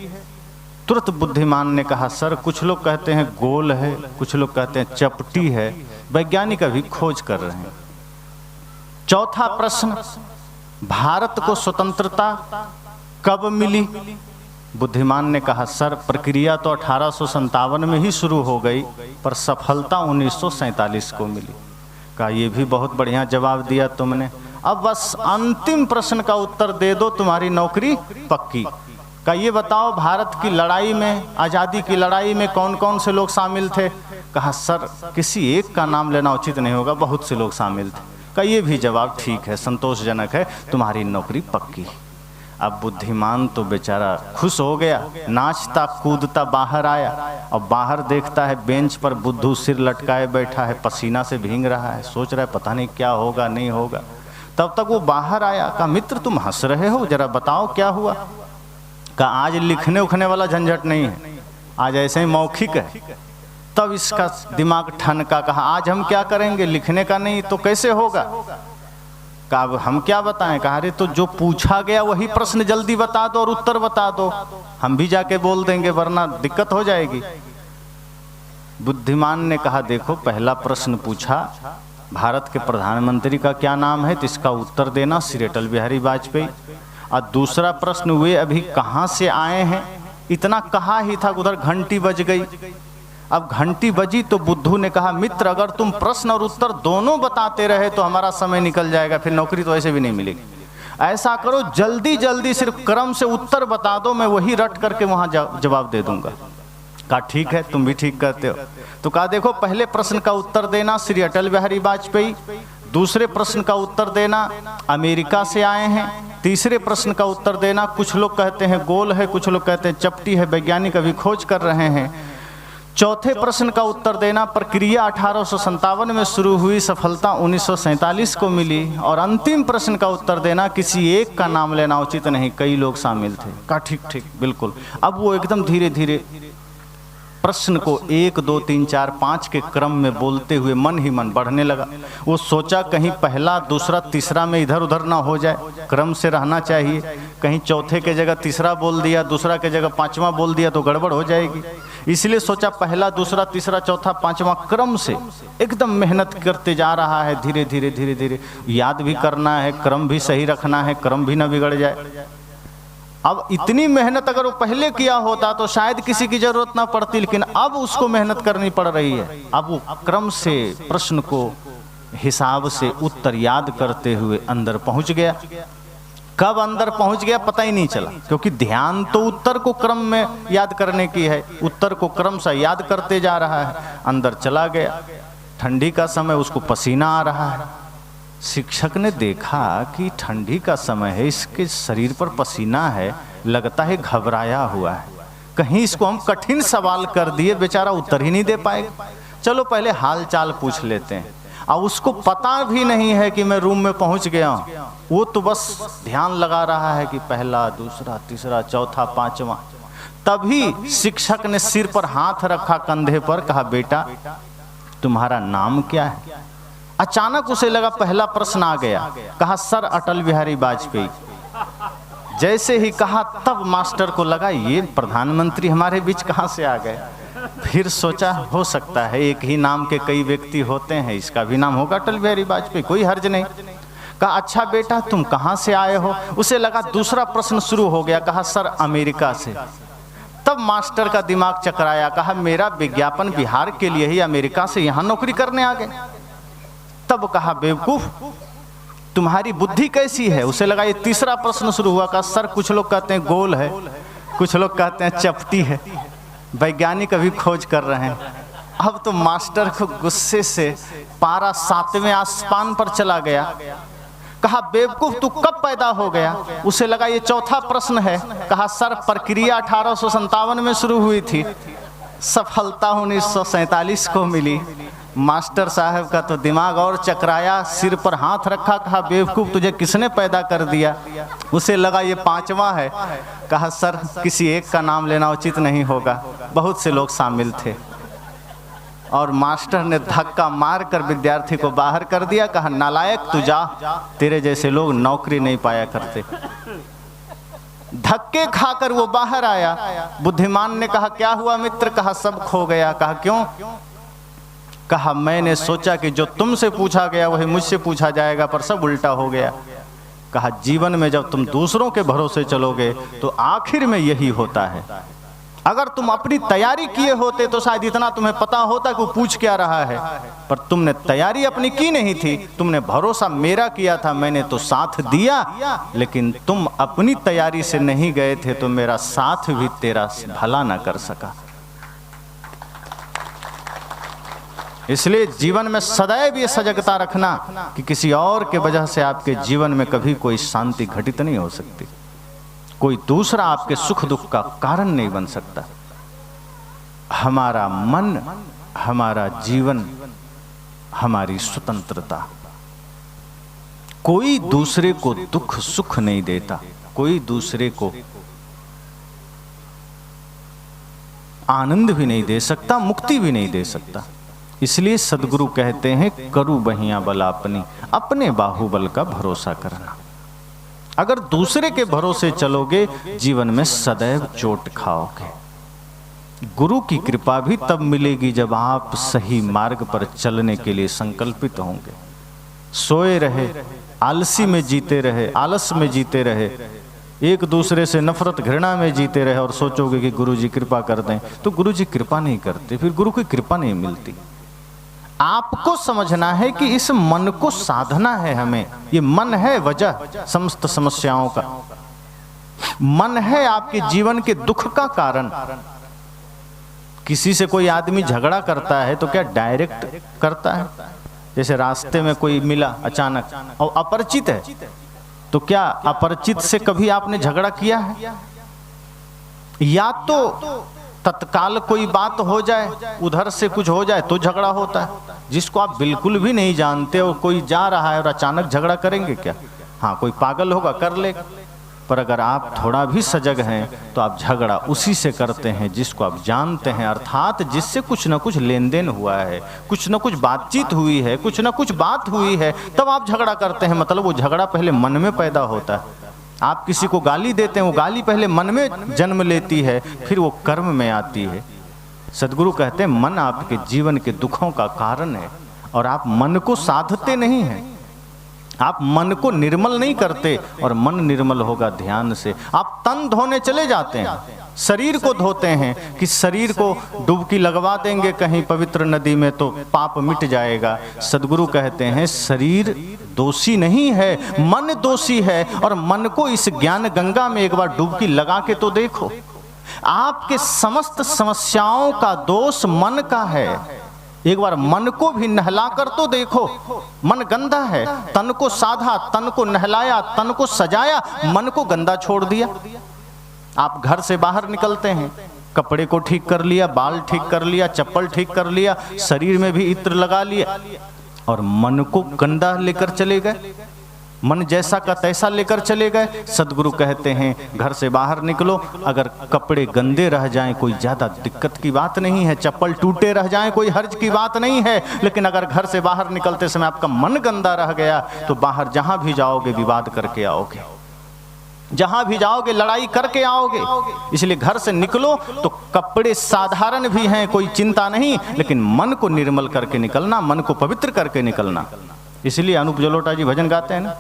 तुरंत बुद्धिमान ने कहा सर कुछ लोग कहते हैं गोल है, कुछ लोग कहते हैं चपटी है, वैज्ञानिक अभी खोज कर रहे हैं। चौथा प्रश्न, भारत को स्वतंत्रता कब मिली? बुद्धिमान ने कहा सर प्रक्रिया तो 1857 में ही शुरू हो गई, पर सफलता 1947 को मिली। कहा ये भी बहुत बढ़िया जवाब दिया तुमने, अब बस अंतिम प्रश्न का उत्तर दे दो, तुम्हारी नौकरी पक्की। कहा ये बताओ भारत की लड़ाई में, आज़ादी की लड़ाई में कौन कौन से लोग शामिल थे? कहा सर किसी एक का नाम लेना उचित नहीं होगा, बहुत से लोग शामिल थे। कहा ये भी जवाब ठीक है, संतोषजनक है, तुम्हारी नौकरी पक्की। अब बुद्धिमान तो बेचारा खुश हो गया, नाचता कूदता बाहर आया और बाहर देखता है बेंच पर बुद्धू सिर लटकाए बैठा है, पसीना से भीग रहा है, सोच रहा है पता नहीं क्या होगा नहीं होगा। तब तक वो बाहर आया। कहा मित्र तुम हंस रहे हो, जरा बताओ क्या हुआ? कहा आज लिखने उखने वाला झंझट नहीं है, आज ऐसे ही मौखिक है। तब इसका दिमाग ठनका। कहा आज हम क्या करेंगे, लिखने का नहीं तो कैसे होगा? कहा हम क्या बताएं? कहा अरे तो जो पूछा गया वही प्रश्न जल्दी बता दो और उत्तर बता दो, हम भी जाके बोल देंगे वरना दिक्कत हो जाएगी। बुद्धिमान ने कहा देखो पहला प्रश्न पूछा भारत के प्रधानमंत्री का क्या नाम है, तो इसका उत्तर देना श्री अटल बिहारी वाजपेयी। और दूसरा प्रश्न वे अभी कहाँ से आए हैं, इतना कहा ही था उधर घंटी बज गई। अब घंटी बजी तो बुद्धू ने कहा मित्र अगर तुम प्रश्न और उत्तर दोनों बताते रहे तो हमारा समय निकल जाएगा, फिर नौकरी तो ऐसे भी नहीं मिलेगी। ऐसा करो जल्दी जल्दी सिर्फ क्रम से उत्तर बता दो, मैं वही रट करके वहां जवाब दे दूंगा। कहा ठीक है, तुम भी ठीक कहते हो। तो कहा देखो पहले प्रश्न का उत्तर देना श्री अटल बिहारी वाजपेयी, दूसरे प्रश्न का उत्तर देना अमेरिका से आए हैं, तीसरे प्रश्न का उत्तर देना कुछ लोग कहते हैं गोल है, कुछ लोग कहते हैं चपटी है, वैज्ञानिक अभी खोज कर रहे हैं, चौथे प्रश्न का उत्तर देना प्रक्रिया 1857 में शुरू हुई, सफलता 1947 को मिली, और अंतिम प्रश्न का उत्तर देना किसी एक का नाम लेना उचित नहीं, कई लोग शामिल थे। कहा ठीक ठीक बिल्कुल। अब वो एकदम धीरे धीरे प्रश्न को 1 2 3 4 5 के क्रम में बोलते हुए मन ही मन बढ़ने लगा। वो सोचा कहीं पहला दूसरा तीसरा में इधर उधर ना हो जाए, क्रम से रहना चाहिए, कहीं चौथे के जगह तीसरा बोल दिया, दूसरा के जगह पांचवा बोल दिया तो गड़बड़ हो जाएगी। इसलिए सोचा पहला दूसरा तीसरा चौथा पांचवा क्रम से एकदम मेहनत करते जा रहा है, धीरे धीरे धीरे धीरे याद भी करना है, क्रम भी सही रखना है, क्रम भी ना बिगड़ जाए। अब इतनी मेहनत अगर वो पहले किया होता तो शायद किसी की जरूरत ना पड़ती, लेकिन अब उसको मेहनत करनी पड़ रही है। अब वो क्रम से प्रश्न को हिसाब से उत्तर याद करते हुए अंदर पहुंच गया। कब अंदर पहुंच गया पता ही नहीं चला, क्योंकि ध्यान तो उत्तर को क्रम में याद करने की है, उत्तर को क्रम से याद करते जा रहा है। अंदर चला गया, ठंडी का समय, उसको पसीना आ रहा है, शिक्षक ने देखा कि ठंडी का समय है, इसके शरीर पर पसीना है, लगता है घबराया हुआ है, कहीं इसको हम कठिन सवाल कर दिए, बेचारा उत्तर ही नहीं दे पाएगा, चलो पहले हाल चाल पूछ लेते हैं। और उसको पता भी नहीं है कि मैं रूम में पहुंच गया हूं, वो तो बस ध्यान लगा रहा है कि पहला, दूसरा, तीसरा, चौथा, पांचवा। तभी शिक्षक ने सिर पर हाथ रखा, कंधे पर, कहा बेटा तुम्हारा नाम क्या है? अचानक उसे लगा पहला प्रश्न आ गया, कहा सर अटल बिहारी वाजपेयी। जैसे ही कहा तब मास्टर को लगा ये प्रधानमंत्री हमारे बीच कहां से आ गए। फिर सोचा हो सकता है एक ही नाम के कई व्यक्ति होते हैं, इसका भी नाम होगा अटल बिहारी वाजपेयी, कोई हर्ज नहीं। कहा अच्छा बेटा तुम कहां से आए हो? उसे लगा दूसरा प्रश्न शुरू हो गया, कहा सर अमेरिका से। तब मास्टर का दिमाग चकराया, कहा मेरा विज्ञापन बिहार के लिए ही अमेरिका से यहां नौकरी करने आ गए। तब कहा बेवकूफ तुम्हारी बुद्धि कैसी है? उसे लगा ये तीसरा प्रश्न शुरू हुआ, कहा सर कुछ लोग कहते हैं गोल है, कुछ लोग कहते हैं चपटी है, वैज्ञानिक अभी खोज कर रहे हैं। अब तो मास्टर को गुस्से से पारा 7वें आसमान पर चला गया। कहा बेवकूफ तू कब पैदा हो गया? उसे लगा ये चौथा प्रश्न है। कहा सर प्रक्रिया 1857 में शुरू हुई थी, सफलता 1947 को मिली। मास्टर साहब का तो दिमाग और चकराया, सिर पर हाथ रखा, कहा बेवकूफ तुझे किसने पैदा कर दिया? उसे लगा ये 5वां है। कहा सर किसी एक का नाम लेना उचित नहीं होगा, बहुत से लोग शामिल थे। और मास्टर ने धक्का मारकर विद्यार्थी को बाहर कर दिया, कहा नालायक तू जा, तेरे जैसे लोग नौकरी नहीं पाया करते। धक्के खाकर वो बाहर आया। बुद्धिमान ने कहा क्या हुआ मित्र? कहा सब खो गया। कहा क्यों? कहा मैंने सोचा कि जो तुमसे पूछा गया वही मुझसे पूछा जाएगा, पर सब उल्टा हो गया। कहा जीवन में जब तुम दूसरों के भरोसे चलोगे तो आखिर में यही होता है। अगर तुम अपनी तैयारी किए होते तो शायद इतना तुम्हें पता होता कि वो पूछ क्या रहा है, पर तुमने तैयारी अपनी की नहीं थी, तुमने भरोसा मेरा किया था, मैंने तो साथ दिया, लेकिन तुम अपनी तैयारी से नहीं गए थे तो मेरा साथ भी तेरा भला ना कर सका। इसलिए जीवन में सदैव ये सजगता रखना कि किसी और के वजह से आपके जीवन में कभी कोई शांति घटित नहीं हो सकती, कोई दूसरा आपके सुख दुख का कारण नहीं बन सकता। हमारा मन, हमारा जीवन, हमारी स्वतंत्रता। कोई दूसरे को दुख सुख नहीं देता, कोई दूसरे को आनंद भी नहीं दे सकता, मुक्ति भी नहीं दे सकता। इसलिए सदगुरु कहते हैं करु बहिया बल अपनी, अपने बाहुबल का भरोसा करना। अगर दूसरे के भरोसे चलोगे जीवन में सदैव चोट खाओगे। गुरु की कृपा भी तब मिलेगी जब आप सही मार्ग पर चलने के लिए संकल्पित होंगे। सोए रहे, आलसी में जीते रहे, आलस में जीते रहे, एक दूसरे से नफरत घृणा में जीते रहे और सोचोगे कि गुरु जी कृपा कर दें, तो गुरु जी कृपा नहीं करते, फिर गुरु की कृपा नहीं मिलती। आपको समझना है कि इस मन को साधना है हमें। ये मन है वजह समस्त समस्याओं का, मन है आपके जीवन के दुख का कारण। किसी से कोई आदमी झगड़ा करता है तो क्या डायरेक्ट करता है? जैसे रास्ते में कोई मिला अचानक और अपरिचित है, तो क्या अपरिचित से कभी आपने झगड़ा किया है? या तो तत्काल कोई बात हो जाए, उधर से कुछ हो जाए तो झगड़ा होता है। जिसको आप बिल्कुल भी नहीं जानते और कोई जा रहा है और अचानक झगड़ा करेंगे क्या? हाँ, कोई पागल होगा कर लेगा, पर अगर आप थोड़ा भी सजग हैं तो आप झगड़ा उसी से करते हैं जिसको आप जानते हैं, अर्थात जिससे कुछ न कुछ लेन देन हुआ है, कुछ न कुछ बातचीत हुई है, कुछ न कुछ बात हुई है, तब आप झगड़ा करते हैं। मतलब वो झगड़ा पहले मन में पैदा होता है। आप किसी को गाली देते हैं, वो गाली पहले मन में जन्म लेती है, फिर वो कर्म में आती है। सदगुरु कहते हैं मन आपके जीवन के दुखों का कारण है और आप मन को साधते नहीं हैं, आप मन को निर्मल नहीं करते। और मन निर्मल होगा ध्यान से। आप तन धोने चले जाते हैं, शरीर को धोते हैं कि शरीर को डुबकी लगवा देंगे कहीं पवित्र नदी में तो पाप मिट जाएगा। सदगुरु कहते हैं शरीर दोषी नहीं है, मन दोषी है, और मन को इस ज्ञान गंगा में एक बार डुबकी लगा के तो देखो। आपके समस्त समस्याओं का दोष मन का है। एक बार मन को भी नहला कर तो देखो। मन गंदा है, तन को साधा, तन को नहलाया, तन को सजाया, मन को गंदा छोड़ दिया। आप घर से बाहर निकलते हैं, कपड़े को ठीक कर लिया, बाल ठीक कर लिया, चप्पल ठीक कर लिया, शरीर में भी इत्र लगा लिया, और मन को गंदा लेकर चले गए, मन जैसा का तैसा लेकर चले गए। सदगुरु कहते हैं घर से बाहर निकलो, अगर कपड़े गंदे रह जाएं कोई ज़्यादा दिक्कत की बात नहीं है, चप्पल टूटे रह जाएं कोई हर्ज की बात नहीं है, लेकिन अगर घर से बाहर निकलते समय आपका मन गंदा रह गया तो बाहर जहां भी जाओगे विवाद करके आओगे, जहां भी जाओगे लड़ाई करके आओगे। इसलिए घर से निकलो तो कपड़े साधारण भी हैं, कोई चिंता नहीं, लेकिन मन को निर्मल करके निकलना, मन को पवित्र करके निकलना। इसलिए अनूप जलोटा जी भजन गाते हैं ना,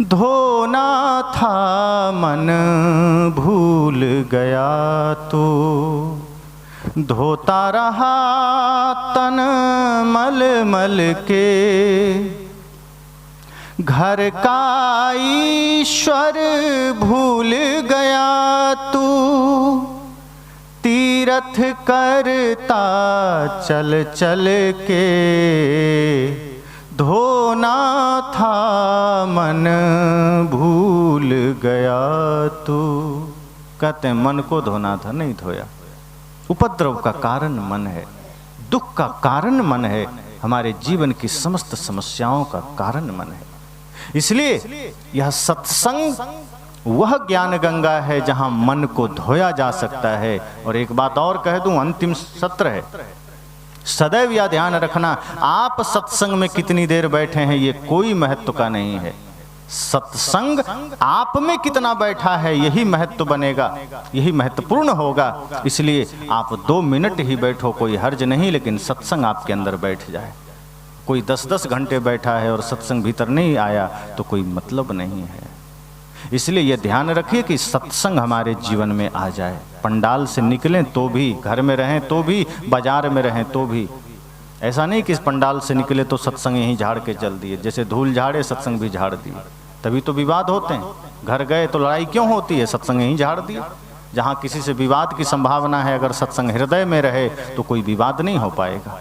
धोना था मन भूल गया तो धोता रहा तन मल मल के, घर का ईश्वर भूल गया तू तीरथ करता चल चल के, धोना था मन भूल गया तू। कहते हैं मन को धोना था, नहीं धोया। उपद्रव का कारण मन है, दुख का कारण मन है, हमारे जीवन की समस्त समस्याओं का कारण मन है। इसलिए यह सत्संग वह ज्ञान गंगा है जहां मन को धोया जा सकता है। और एक बात और कह दूं, अंतिम सत्र है, सदैव यह ध्यान रखना, आप सत्संग में कितनी देर बैठे हैं ये कोई महत्व का नहीं है, सत्संग आप में कितना बैठा है यही महत्व बनेगा, यही महत्वपूर्ण होगा। इसलिए आप 2 मिनट ही बैठो, कोई हर्ज नहीं, लेकिन सत्संग आपके अंदर बैठ जाए। कोई 10-10 घंटे बैठा है और सत्संग भीतर नहीं आया तो कोई मतलब नहीं है। इसलिए यह ध्यान रखिए कि सत्संग हमारे जीवन में आ जाए। पंडाल से निकलें तो भी, घर में रहें तो भी, बाजार में रहें तो भी। ऐसा नहीं कि इस पंडाल से निकले तो सत्संग यहीं झाड़ के चल दिए, जैसे धूल झाड़े सत्संग भी झाड़ दिए, तभी तो विवाद होते हैं। घर गए तो लड़ाई क्यों होती है, सत्संग यहीं झाड़ दिए। जहाँ किसी से विवाद की संभावना है, अगर सत्संग हृदय में रहे तो कोई विवाद नहीं हो पाएगा।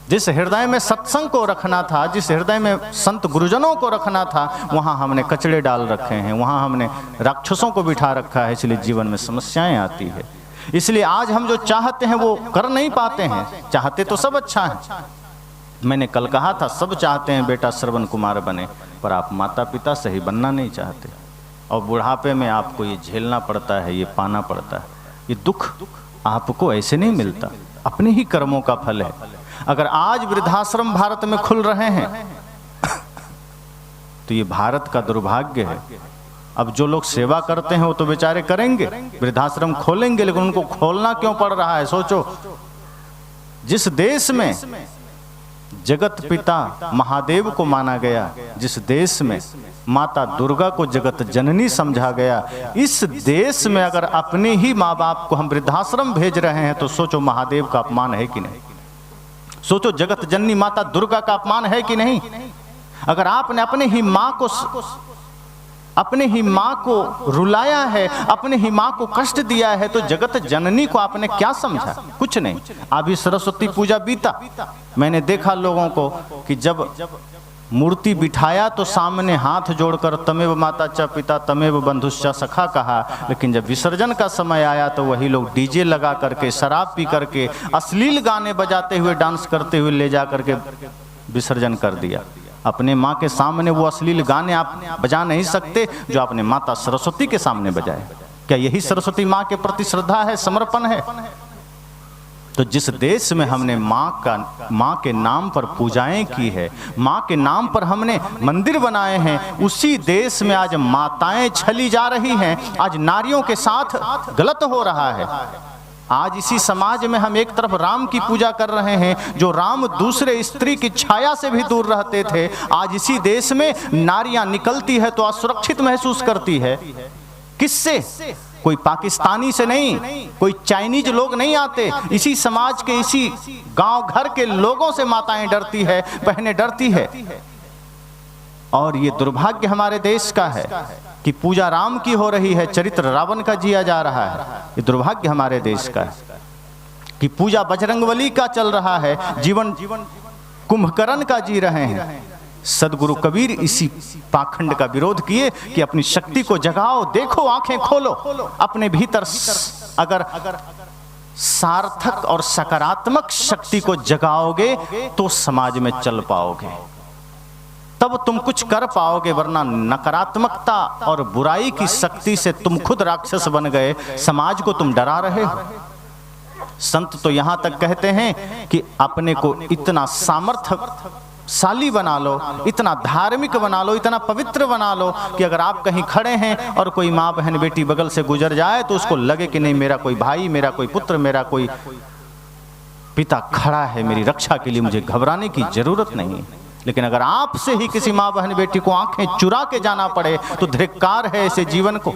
जिस हृदय में सत्संग को रखना था, जिस हृदय में संत गुरुजनों को रखना था, वहां हमने कचड़े डाल रखे हैं, वहां हमने राक्षसों को बिठा रखा है, इसलिए जीवन में समस्याएं आती है। इसलिए आज हम जो चाहते हैं वो कर नहीं पाते हैं। चाहते तो सब अच्छा है, मैंने कल कहा था सब चाहते हैं बेटा श्रवण कुमार बने, पर आप माता पिता सही बनना नहीं चाहते, और बुढ़ापे में आपको ये झेलना पड़ता है, ये पाना पड़ता है। ये दुख आपको ऐसे नहीं मिलता, अपने ही कर्मों का फल है। अगर आज वृद्धाश्रम भारत में खुल रहे हैं तो ये भारत का दुर्भाग्य है। अब जो लोग सेवा करते हैं वो तो बेचारे करेंगे, वृद्धाश्रम खोलेंगे, लेकिन उनको खोलना क्यों पड़ रहा है? सोचो, जिस देश में जगत पिता महादेव को माना गया, जिस देश में माता दुर्गा को जगत जननी समझा गया, इस देश में अगर अपने ही माँ बाप को हम वृद्धाश्रम भेज रहे हैं तो सोचो महादेव का अपमान है कि नहीं? सोचो जगत जननी माता दुर्गा का अपमान है कि नहीं? अगर आपने अपने ही माँ को रुलाया है, अपने ही माँ को कष्ट दिया है, तो जगत जननी को आपने क्या समझा? कुछ नहीं। अभी सरस्वती पूजा बीता, मैंने देखा लोगों को कि जब मूर्ति बिठाया तो सामने हाथ जोड़कर तमेव माता च पिता तमेव बंधुश्च सखा कहा, लेकिन जब विसर्जन का समय आया तो वही लोग डीजे लगा करके, शराब पी करके, अश्लील गाने बजाते हुए, डांस करते हुए ले जा करके विसर्जन कर दिया। अपने माँ के सामने वो अश्लील गाने आप बजा नहीं सकते जो आपने माता सरस्वती के सामने बजाए। क्या यही सरस्वती माँ के प्रति श्रद्धा है, समर्पण है? तो जिस देश में हमने माँ के नाम पर पूजाएं की है, माँ के नाम पर हमने मंदिर बनाए हैं, उसी देश में आज माताएं छली जा रही हैं, आज नारियों के साथ गलत हो रहा है। आज इसी समाज में हम एक तरफ राम की पूजा कर रहे हैं, जो राम दूसरे स्त्री की छाया से भी दूर रहते थे, आज इसी देश में नारियां निकलती है तो असुरक्षित महसूस करती है। किससे? कोई पाकिस्तानी से नहीं, कोई चाइनीज लोग नहीं आते, इसी समाज के, इसी गांव घर के लोगों से माताएं डरती है, बहनें डरती है। और ये दुर्भाग्य हमारे देश का है कि पूजा राम की हो रही है, चरित्र रावण का जिया जा रहा है। ये दुर्भाग्य हमारे देश का है। कि पूजा बजरंगबली का चल रहा है, जीवन कुंभकर्ण का जी रहे हैं। सदगुरु कबीर इसी पाखंड का विरोध किए कि अपनी शक्ति को जगाओ, देखो, आंखें खोलो, अपने भीतर अगर सार्थक और सकारात्मक शक्ति को जगाओगे तो समाज में चल पाओगे, तब तुम कुछ कर पाओगे, वरना नकारात्मकता और बुराई की शक्ति से तुम खुद राक्षस बन गए, समाज को तुम डरा रहे हो। संत तो यहां तक कहते हैं कि अपने को इतना सामर्थ्यशाली बना लो, इतना धार्मिक बना लो, इतना पवित्र बना लो कि अगर आप कहीं खड़े हैं और कोई माँ बहन बेटी बगल से गुजर जाए तो उसको लगे कि नहीं, मेरा कोई भाई, मेरा कोई पुत्र, मेरा कोई पिता खड़ा है मेरी रक्षा के लिए, मुझे घबराने की जरूरत नहीं है। लेकिन अगर आपसे ही किसी माँ बहन बेटी को आंखें चुरा के जाना पड़े तो धिक्कार है ऐसे जीवन को।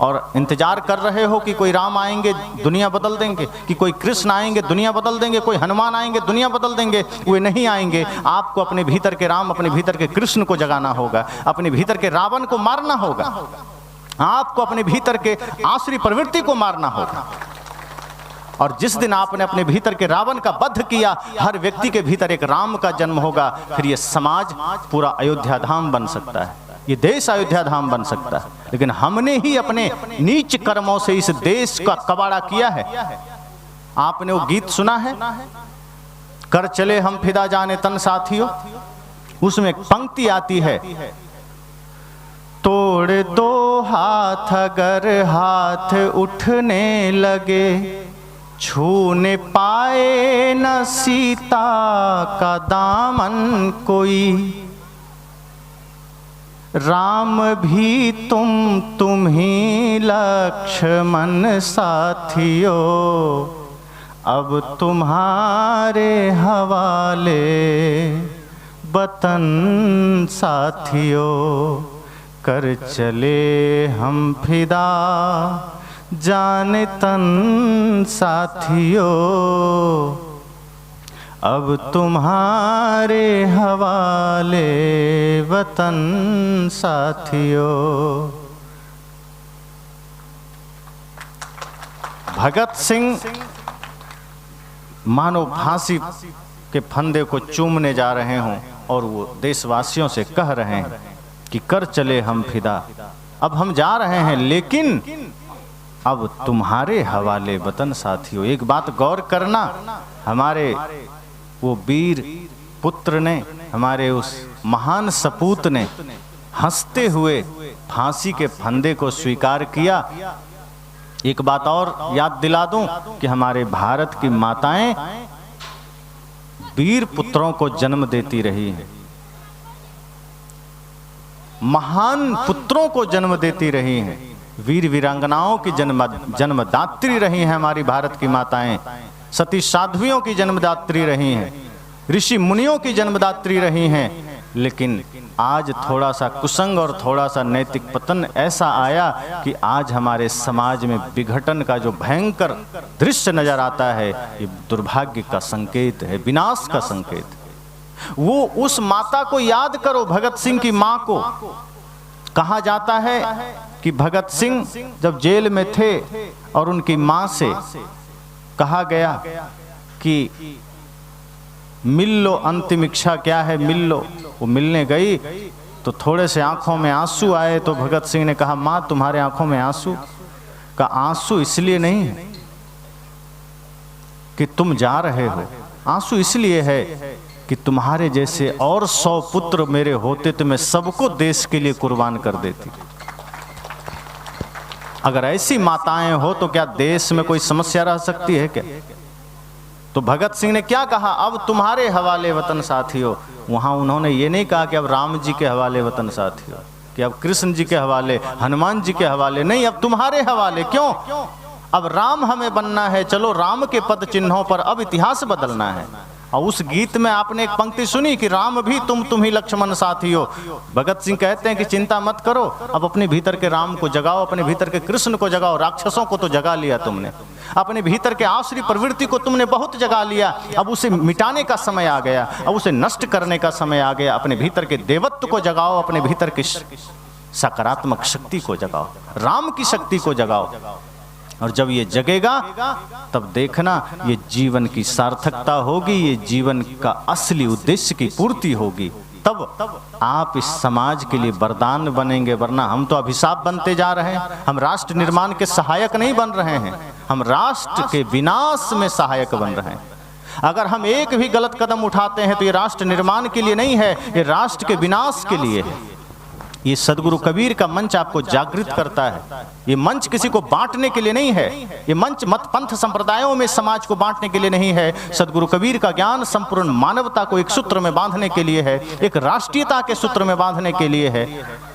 और इंतजार कर रहे हो कि कोई राम आएंगे दुनिया बदल देंगे, कि कोई कृष्ण आएंगे दुनिया बदल देंगे, कोई हनुमान आएंगे दुनिया बदल देंगे, वे नहीं आएंगे। आपको अपने भीतर के राम, अपने भीतर के कृष्ण को जगाना होगा, अपने भीतर के रावण को मारना होगा, आपको अपने भीतर के आसुरी प्रवृत्ति को मारना होगा। और जिस दिन आपने अपने भीतर के रावण का वध किया, हर व्यक्ति के भीतर एक राम का जन्म होगा। फिर ये समाज पूरा अयोध्या धाम बन सकता है, ये देश अयोध्या धाम बन सकता है। लेकिन हमने ही अपने नीच कर्मों से इस देश का कबाड़ा किया है। आपने वो गीत सुना है, कर चले हम फिदा जाने तन साथियों, उसमें एक पंक्ति आती है, तोड़ दो हाथ अगर हाथ उठने लगे, छूने पाए न सीता का दामन कोई, राम भी तुम ही लक्ष्मण साथियों, अब तुम्हारे हवाले वतन साथियों, कर चले हम फिदा जाने तन साथियों, अब तुम्हारे हवाले वतन साथियों। भगत सिंह मानो फांसी के फंदे को चूमने जा रहे हों और वो देशवासियों से कह रहे हैं कि कर चले हम फिदा, अब हम जा रहे हैं लेकिन अब तुम्हारे हवाले वतन साथियों। एक बात गौर करना, हमारे वो वीर पुत्र ने, हमारे उस महान सपूत ने हंसते हुए फांसी के फंदे को स्वीकार किया। एक बात और याद दिला दूं कि हमारे भारत की माताएं वीर पुत्रों को जन्म देती रही हैं, महान पुत्रों को जन्म देती रही हैं, वीर वीरांगनाओं की जन्मदात्री रही हैं हमारी भारत की माताएं, सती साध्वियों की जन्मदात्री रही हैं, ऋषि मुनियों की जन्मदात्री रही हैं। लेकिन आज थोड़ा सा कुसंग और थोड़ा सा नैतिक पतन ऐसा आया कि आज हमारे समाज में विघटन का जो भयंकर दृश्य नजर आता है, ये दुर्भाग्य का संकेत है, विनाश का संकेत है। वो उस माता को याद करो, भगत सिंह की मां को। कहा जाता है कि भगत सिंह जब जेल में थे और उनकी मां से कहा गया कि मिल लो, अंतिम इच्छा क्या है, मिल लो। वो मिलने गई तो थोड़े से आंखों में आंसू आए तो भगत सिंह ने कहा, मां तुम्हारे आंखों में आंसू? का आंसू इसलिए नहीं है कि तुम जा रहे हो, आंसू इसलिए है कि तुम्हारे जैसे और 100 पुत्र मेरे होते तो मैं सबको देश के लिए कुर्बान कर देती। अगर ऐसी माताएं हो तो क्या देश में कोई समस्या रह सकती है क्या? तो भगत सिंह ने क्या कहा, अब तुम्हारे हवाले वतन साथियों। वहां उन्होंने ये नहीं कहा कि अब राम जी के हवाले वतन साथियों, कि अब कृष्ण जी के हवाले, हनुमान जी के हवाले, नहीं, अब तुम्हारे हवाले। क्यों? अब राम हमें बनना है, चलो राम के पद चिन्हों पर अब इतिहास बदलना है। और उस गीत में आपने एक पंक्ति सुनी कि राम भी तुम ही लक्ष्मण साथियों। भगत सिंह कहते हैं कि चिंता मत करो, अब अपने भीतर के राम को जगाओ, अपने भीतर के कृष्ण को जगाओ। राक्षसों को तो जगा लिया तुमने, अपने भीतर के आसुरी प्रवृत्ति को तुमने बहुत जगा लिया, अब उसे मिटाने का समय आ गया, अब उसे नष्ट करने का समय आ गया। अपने भीतर के देवत्व को जगाओ, अपने भीतर की सकारात्मक शक्ति को जगाओ, राम की शक्ति को जगाओ। और जब ये जगेगा तब देखना ये जीवन की सार्थकता होगी, ये जीवन का असली उद्देश्य की पूर्ति होगी। तब आप इस समाज के लिए वरदान बनेंगे, वरना हम तो अभिशाप बनते जा रहे हैं। हम राष्ट्र निर्माण के सहायक नहीं बन रहे हैं, हम राष्ट्र के विनाश में सहायक बन रहे हैं। अगर हम एक भी गलत कदम उठाते हैं तो ये राष्ट्र निर्माण के लिए नहीं है, ये राष्ट्र के विनाश के लिए है। ये सदगुरु कबीर का मंच आपको जागृत करता है। ये मंच किसी को बांटने के लिए नहीं है, ये मंच मत पंथ संप्रदायों में समाज को बांटने के लिए नहीं है। सदगुरु कबीर का ज्ञान संपूर्ण मानवता को एक सूत्र में बांधने के लिए है, एक राष्ट्रीयता के सूत्र में बांधने के लिए है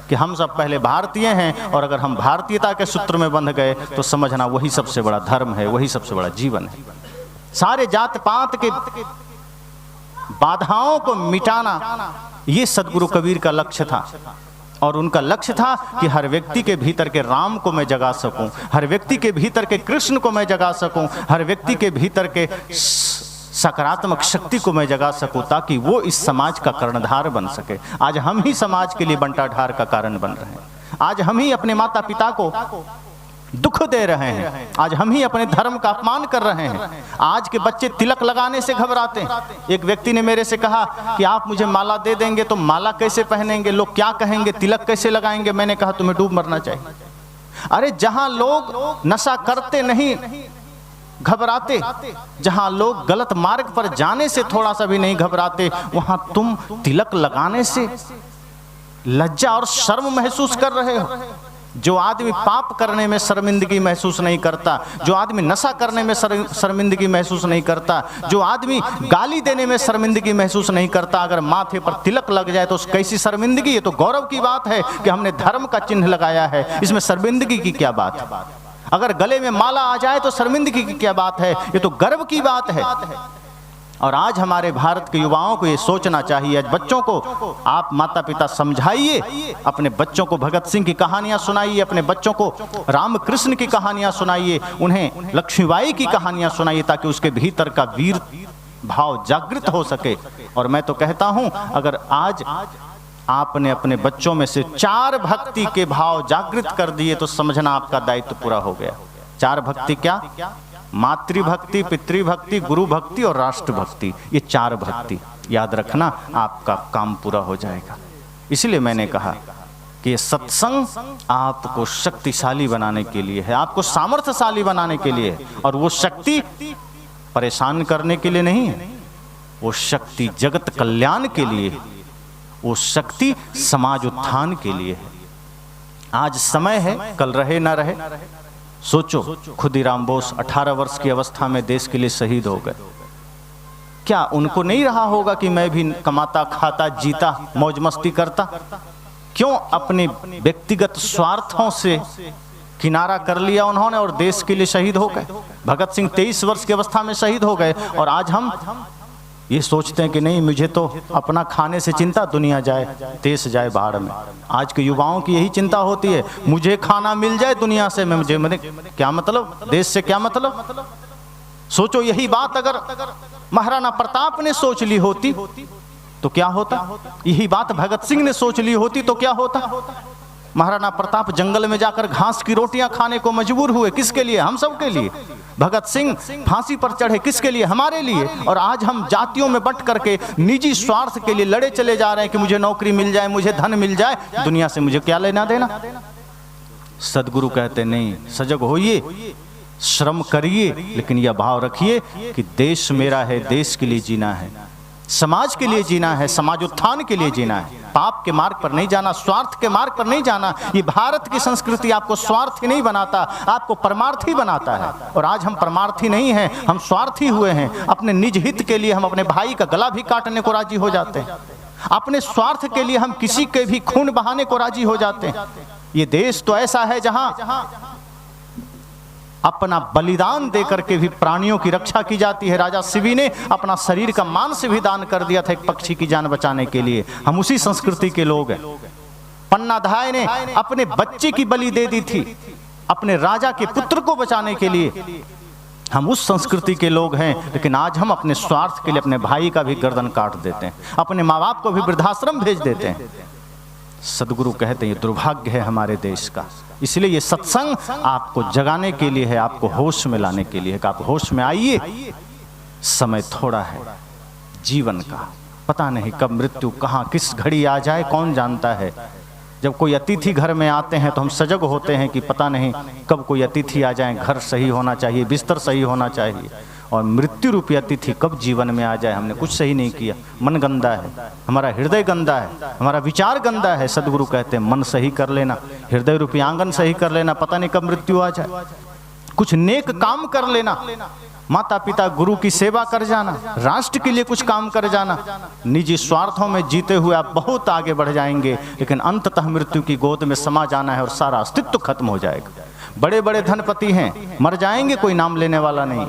कि हम सब पहले भारतीय हैं, और अगर हम भारतीयता के सूत्र में बंध गए तो समझना वही सबसे बड़ा धर्म है, वही सबसे बड़ा जीवन है। सारे जात पात के बाधाओं को मिटाना ये सदगुरु कबीर का लक्ष्य था। और उनका लक्ष्य था कि हर व्यक्ति के भीतर के राम को मैं जगा सकूं, हर व्यक्ति के भीतर के कृष्ण को मैं जगा सकूं, हर व्यक्ति के भीतर के सकारात्मक शक्ति को मैं जगा सकूं, ताकि वो इस समाज का कर्णधार बन सके। आज हम ही समाज के लिए बंटाढार का कारण बन रहे हैं। आज हम ही अपने माता पिता को दुख दे रहे हैं, आज हम ही अपने धर्म का अपमान कर रहे हैं। आज के बच्चे तिलक लगाने से घबराते हैं। एक व्यक्ति ने मेरे से कहा कि आप मुझे माला दे देंगे तो माला कैसे पहनेंगे, लोग क्या कहेंगे, तिलक कैसे लगाएंगे। मैंने कहा तुम्हें डूब मरना चाहिए। अरे जहां लोग नशा करते नहीं घबराते, जहां लोग गलत मार्ग पर जाने से थोड़ा सा भी नहीं घबराते, वहां तुम तिलक लगाने से लज्जा और शर्म महसूस कर रहे हो। जो आदमी पाप करने में शर्मिंदगी महसूस नहीं करता, जो आदमी नशा करने में शर्मिंदगी महसूस नहीं करता, जो आदमी गाली देने में शर्मिंदगी महसूस नहीं करता, अगर माथे पर तिलक लग जाए तो कैसी शर्मिंदगी। ये तो गौरव की बात है कि हमने धर्म का चिन्ह लगाया है, इसमें शर्मिंदगी की क्या बात है। अगर गले में माला आ जाए तो शर्मिंदगी की क्या बात है, ये तो गर्व की बात है। और आज हमारे भारत के युवाओं को ये सोचना चाहिए। आज बच्चों को आप माता पिता समझाइए, अपने बच्चों को भगत सिंह की कहानियां सुनाइए, अपने बच्चों को रामकृष्ण की कहानियां सुनाइए, उन्हें लक्ष्मीबाई की कहानियां सुनाइए, ताकि उसके भीतर का वीर भाव जागृत हो सके। और मैं तो कहता हूं, अगर आज आपने अपने बच्चों में से 4 भक्ति के भाव जागृत कर दिए तो समझना आपका दायित्व पूरा हो गया। 4 भक्ति क्या? मातृभक्ति, पितृभक्ति, गुरु भक्ति और राष्ट्र भक्ति। ये 4 भक्ति याद रखना, आपका काम पूरा हो जाएगा। इसलिए मैंने कहा कि ये सत्संग आपको शक्तिशाली बनाने के लिए है, आपको सामर्थ्यशाली बनाने के लिए है। और वो शक्ति परेशान करने के लिए नहीं है, वो शक्ति जगत कल्याण के लिए है, वो शक्ति समाज उत्थान के लिए है। आज समय है, कल रहे ना रहे। सोचो, खुदीराम बोस 18 वर्ष की अवस्था में देश के लिए शहीद हो गए। क्या उनको नहीं रहा होगा कि मैं भी कमाता, खाता, जीता, मौज मस्ती करता? क्यों अपने व्यक्तिगत स्वार्थों से किनारा कर लिया उन्होंने और देश के लिए शहीद हो गए। भगत सिंह 23 वर्ष की अवस्था में शहीद हो गए, और आज हम ये सोचते हैं कि नहीं, मुझे तो अपना खाने से चिंता, दुनिया जाए, देश जाए बाहर में। आज के युवाओं की यही चिंता होती है, मुझे खाना मिल जाए दुनिया से, मुझे क्या मतलब, देश से क्या मतलब। सोचो, यही बात अगर महाराणा प्रताप ने सोच ली होती तो क्या होता? यही बात भगत सिंह ने सोच ली होती तो क्या होता? महाराणा प्रताप जंगल में जाकर घास की रोटियां खाने को मजबूर हुए, किसके लिए? हम सब के लिए। भगत सिंह फांसी पर चढ़े, किसके लिए? हमारे लिए। और आज हम जातियों में बंट करके निजी स्वार्थ के लिए लड़े चले जा रहे हैं कि मुझे नौकरी मिल जाए, मुझे धन मिल जाए, दुनिया से मुझे क्या लेना देना। सदगुरु कहते नहीं, सजग होइए, श्रम करिए, लेकिन यह भाव रखिए कि देश मेरा है, देश के लिए जीना है, समाज के लिए जीना है, समाज उत्थान के लिए जीना है। पाप के मार्ग पर नहीं जाना, स्वार्थ के मार्ग पर नहीं जाना। ये भारत की संस्कृति आपको स्वार्थी नहीं बनाता, आपको परमार्थी बनाता है। और आज हम परमार्थी नहीं हैं, हम स्वार्थी हुए हैं। अपने निज हित के लिए हम अपने भाई का गला भी काटने को राजी हो जाते हैं। अपने स्वार्थ के लिए हम किसी के भी खून बहाने को राजी हो जाते हैं। ये देश तो ऐसा है जहां अपना बलिदान देकर के भी प्राणियों की रक्षा की जाती है। राजा शिवी ने अपना शरीर का मांस भी दान कर दिया था एक पक्षी की जान बचाने के लिए। हम उसी संस्कृति के लोग हैं। पन्नाधाय ने अपने बच्चे की बलि दे दी थी अपने राजा के पुत्र को बचाने के लिए। हम उस संस्कृति के लोग हैं, लेकिन आज हम अपने स्वार्थ के लिए अपने भाई का भी गर्दन काट देते हैं, अपने माँ बाप को भी वृद्धाश्रम भेज देते हैं। सदगुरु कहते हैं ये दुर्भाग्य है हमारे देश का। इसलिए ये सत्संग आपको जगाने के लिए है, आपको होश में लाने के लिए है कि आप होश में आइए। समय थोड़ा है जीवन का, पता नहीं कब मृत्यु कहाँ किस घड़ी आ जाए, कौन जानता है। जब कोई अतिथि घर में आते हैं तो हम सजग होते हैं कि पता नहीं कब कोई अतिथि आ जाए, घर सही होना चाहिए, बिस्तर सही होना चाहिए। और मृत्यु रूपी अतिथि कब जीवन में आ जाए, हमने कुछ सही नहीं किया, मन गंदा है, हमारा हृदय गंदा है, हमारा विचार गंदा है। सदगुरु कहते हैं मन सही कर लेना, हृदय रूपी आंगन सही कर लेना, पता नहीं कब मृत्यु आ जाए। कुछ नेक काम कर लेना, माता पिता गुरु की सेवा कर जाना, राष्ट्र के लिए कुछ काम कर जाना। निजी स्वार्थों में जीते हुए आप बहुत आगे बढ़ जाएंगे, लेकिन अंततः मृत्यु की गोद में समा जाना है और सारा अस्तित्व खत्म हो जाएगा। बड़े बड़े धनपति हैं, मर जाएंगे, कोई नाम लेने वाला नहीं।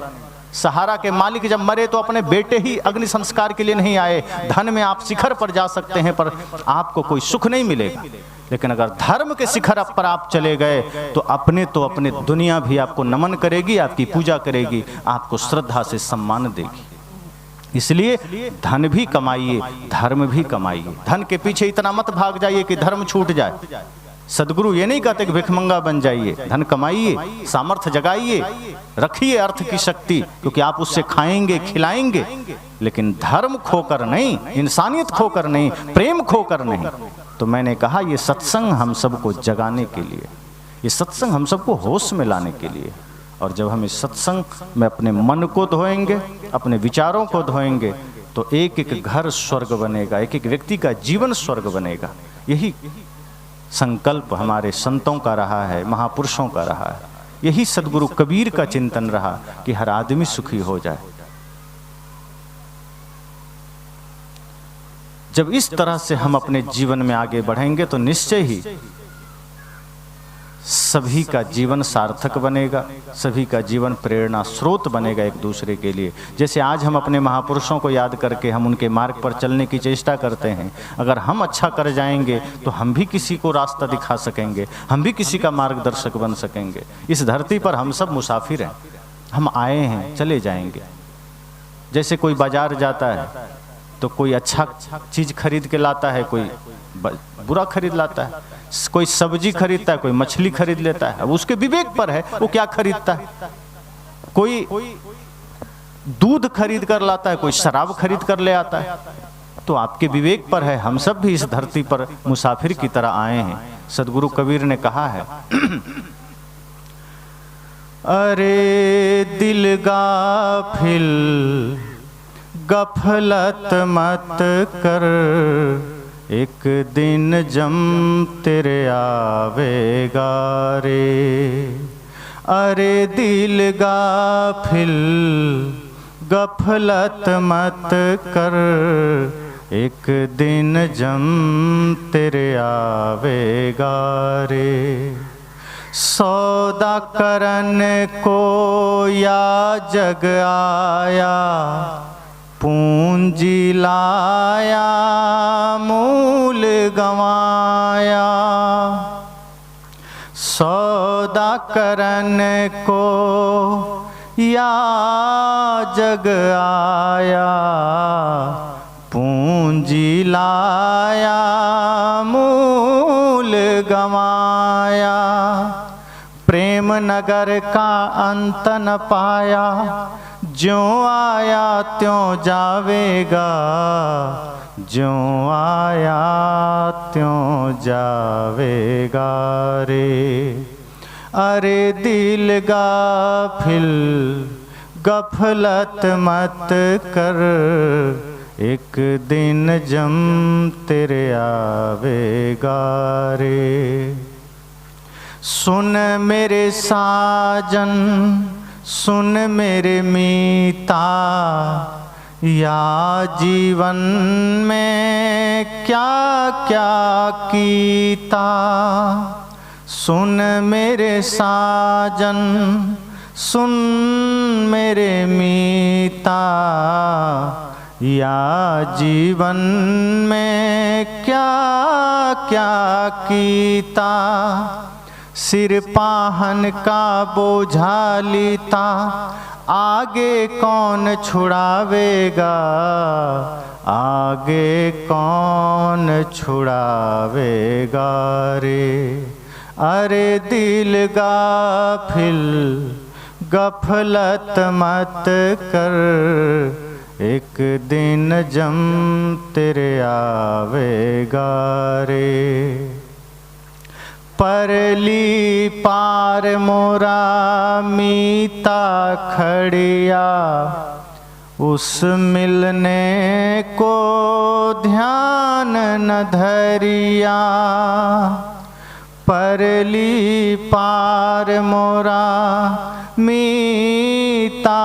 सहारा के मालिक जब मरे तो अपने बेटे ही अग्नि संस्कार के लिए नहीं आए। धन में आप शिखर पर जा सकते हैं पर आपको कोई सुख नहीं मिलेगा, लेकिन अगर धर्म के शिखर पर आप चले गए तो अपने दुनिया भी आपको नमन करेगी, आपकी पूजा करेगी, आपको श्रद्धा से सम्मान देगी। इसलिए धन भी कमाइए, धर्म भी कमाइए। धन के पीछे इतना मत भाग जाइए कि धर्म छूट जाए। सदगुरु ये नहीं कहते कि भिखमंगा बन जाइए, धन कमाइए, सामर्थ्य जगाइए, रखिए अर्थ की शक्ति, क्योंकि आप उससे खाएंगे खिलाएंगे, लेकिन धर्म खोकर नहीं, इंसानियत खोकर नहीं, प्रेम खोकर नहीं। तो मैंने कहा ये सत्संग हम सबको जगाने के लिए, ये सत्संग हम सबको होश में लाने के लिए। और जब हम इस सत्संग में अपने मन को धोएंगे, अपने विचारों को धोएंगे, तो एक एक घर स्वर्ग बनेगा, एक एक व्यक्ति का जीवन स्वर्ग बनेगा। यही संकल्प हमारे संतों का रहा है, महापुरुषों का रहा है। यही सदगुरु कबीर का चिंतन रहा कि हर आदमी सुखी हो जाए। जब इस तरह से हम अपने जीवन में आगे बढ़ेंगे तो निश्चय ही सभी का जीवन सार्थक बनेगा, सभी का जीवन प्रेरणा स्रोत बनेगा एक दूसरे के लिए। जैसे आज हम अपने महापुरुषों को याद करके हम उनके मार्ग पर चलने की चेष्टा करते हैं। अगर हम अच्छा कर जाएंगे तो हम भी किसी को रास्ता दिखा सकेंगे, हम भी किसी का मार्गदर्शक बन सकेंगे। इस धरती पर हम सब मुसाफिर हैं, हम आए हैं, चले जाएंगे। जैसे कोई बाजार जाता है तो कोई अच्छा चीज खरीद के लाता है, कोई बुरा खरीद लाता है, कोई सब्जी खरीदता है, कोई मछली खरीद लेता है। अब उसके विवेक पर है वो क्या खरीदता है। कोई दूध खरीद कर लाता है, कोई शराब खरीद कर ले आता है। तो आपके विवेक पर है। हम सब भी इस धरती पर मुसाफिर की तरह आए हैं। सदगुरु कबीर ने कहा है अरे दिल गाफिल गफलत मत कर, एक दिन जम तेरे आवेगा रे। अरे दिल गाफिल गफलत मत कर, एक दिन जम तेरे आवेगा रे। सौदा करन को या जग आया, पूंजी लाया मूल गंवाया। सौदा करन को या जग आया, पूंजी लाया मूल गंवाया। प्रेम नगर का अंत न पाया, ज्यों आया त्यों जावेगा, ज्यों आया त्यों जावेगा रे। अरे दिल गाफिल गफलत मत कर, एक दिन जम तेरे आवेगा रे। सुन मेरे साजन सुन मेरे मीता, या जीवन में क्या क्या कीता। सुन मेरे साजन सुन मेरे मीता, या जीवन में क्या क्या कीता। सिर पाहन का बोझा लीता, आगे कौन छुड़ावेगा, आगे कौन छुड़ावेगा रे। अरे दिल गाफिल गफलत मत कर, एक दिन जम तेरे आवेगा रे। परली पार मोरा मीता खड़िया, उस मिलने को ध्यान न धरिया। परली पार मोरा मीता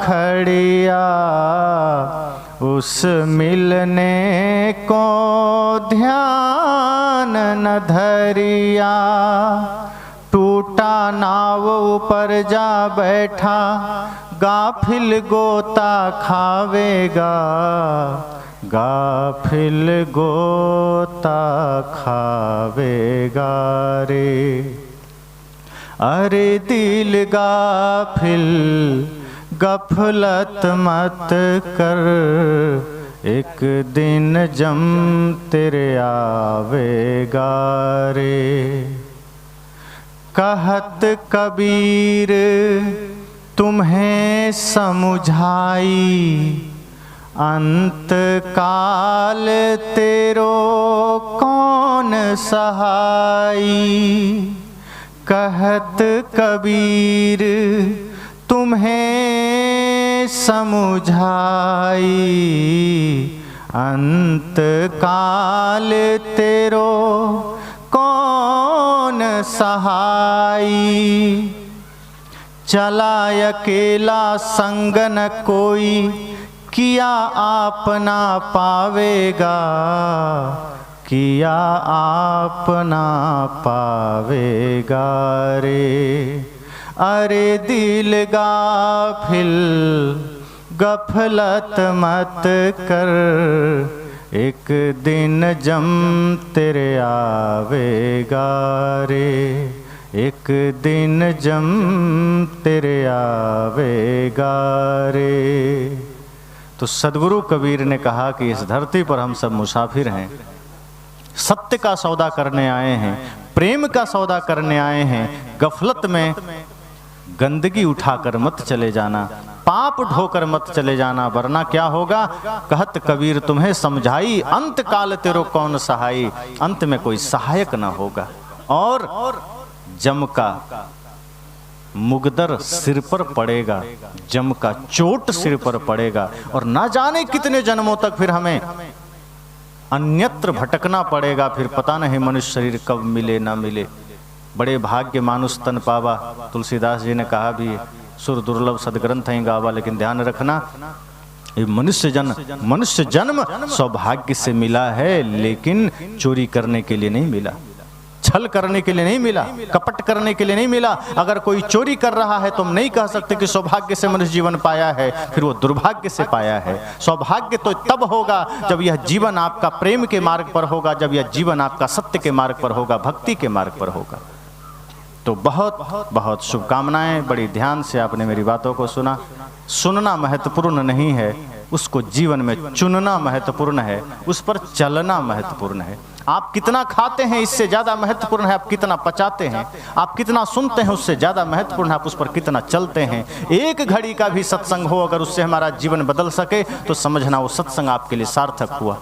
खड़िया, उस मिलने को ध्यान न धरिया। टूटा नाव ऊपर जा बैठा, गाफिल गोता खावेगा, गाफिल गोता खावेगा रे। अरे दिल गाफिल गफलत मत कर, एक दिन जम तेरे आवेगा रे। कहत कबीर तुम्हें समुझाई, अंत काल तेरो कौन सहाई। कहत कबीर तुम्हें समुझाई, अंत काल तेरो कौन सहाई। चला अकेला संग न कोई, किया आपना पावेगा, किया आपना पावेगा रे। अरे दिल गाफिल गफलत मत कर, एक दिन जम तेरे आवेगा रे। एक दिन जम तेरे आवेगा रे। तो सदगुरु कबीर ने कहा कि इस धरती पर हम सब मुसाफिर हैं, सत्य का सौदा करने आए हैं, प्रेम का सौदा करने आए हैं। गफलत में गंदगी उठाकर मत चले जाना, पाप ढोकर मत चले जाना, वरना क्या होगा। कहत कबीर तुम्हें समझाई, अंत काल तेरो कौन सहाई। अंत में कोई सहायक ना होगा और जम का मुगदर सिर पर पड़ेगा, जम का चोट सिर पर पड़ेगा और ना जाने कितने जन्मों तक फिर हमें अन्यत्र भटकना पड़ेगा। फिर पता नहीं मनुष्य शरीर कब मिले ना मिले। बड़े भाग्य मानुष तन पावा, तुलसीदास जी ने कहा भी, सुर दुर्लभ सदग्रंथ हैं गावा। लेकिन ध्यान रखना, ये मनुष्य जन्म सौभाग्य से मिला है, लेकिन चोरी करने के लिए नहीं मिला, छल करने के लिए नहीं मिला, कपट करने के लिए नहीं मिला। अगर कोई चोरी कर रहा है तो हम नहीं कह सकते कि सौभाग्य से मनुष्य जीवन पाया है, फिर वो दुर्भाग्य से पाया है। सौभाग्य तो तब होगा जब यह जीवन आपका प्रेम के मार्ग पर होगा, जब यह जीवन आपका सत्य के मार्ग पर होगा, भक्ति के मार्ग पर होगा। तो बहुत बहुत शुभकामनाएं। बड़ी ध्यान से आपने मेरी बातों को सुना। सुनना महत्वपूर्ण नहीं है, उसको जीवन में चुनना महत्वपूर्ण है, उस पर चलना महत्वपूर्ण है। आप कितना खाते हैं इससे ज्यादा महत्वपूर्ण है आप कितना पचाते हैं। आप कितना सुनते हैं उससे ज्यादा महत्वपूर्ण है आप उस पर कितना चलते हैं। एक घड़ी का भी सत्संग हो, अगर उससे हमारा जीवन बदल सके तो समझना वो सत्संग आपके लिए सार्थक हुआ।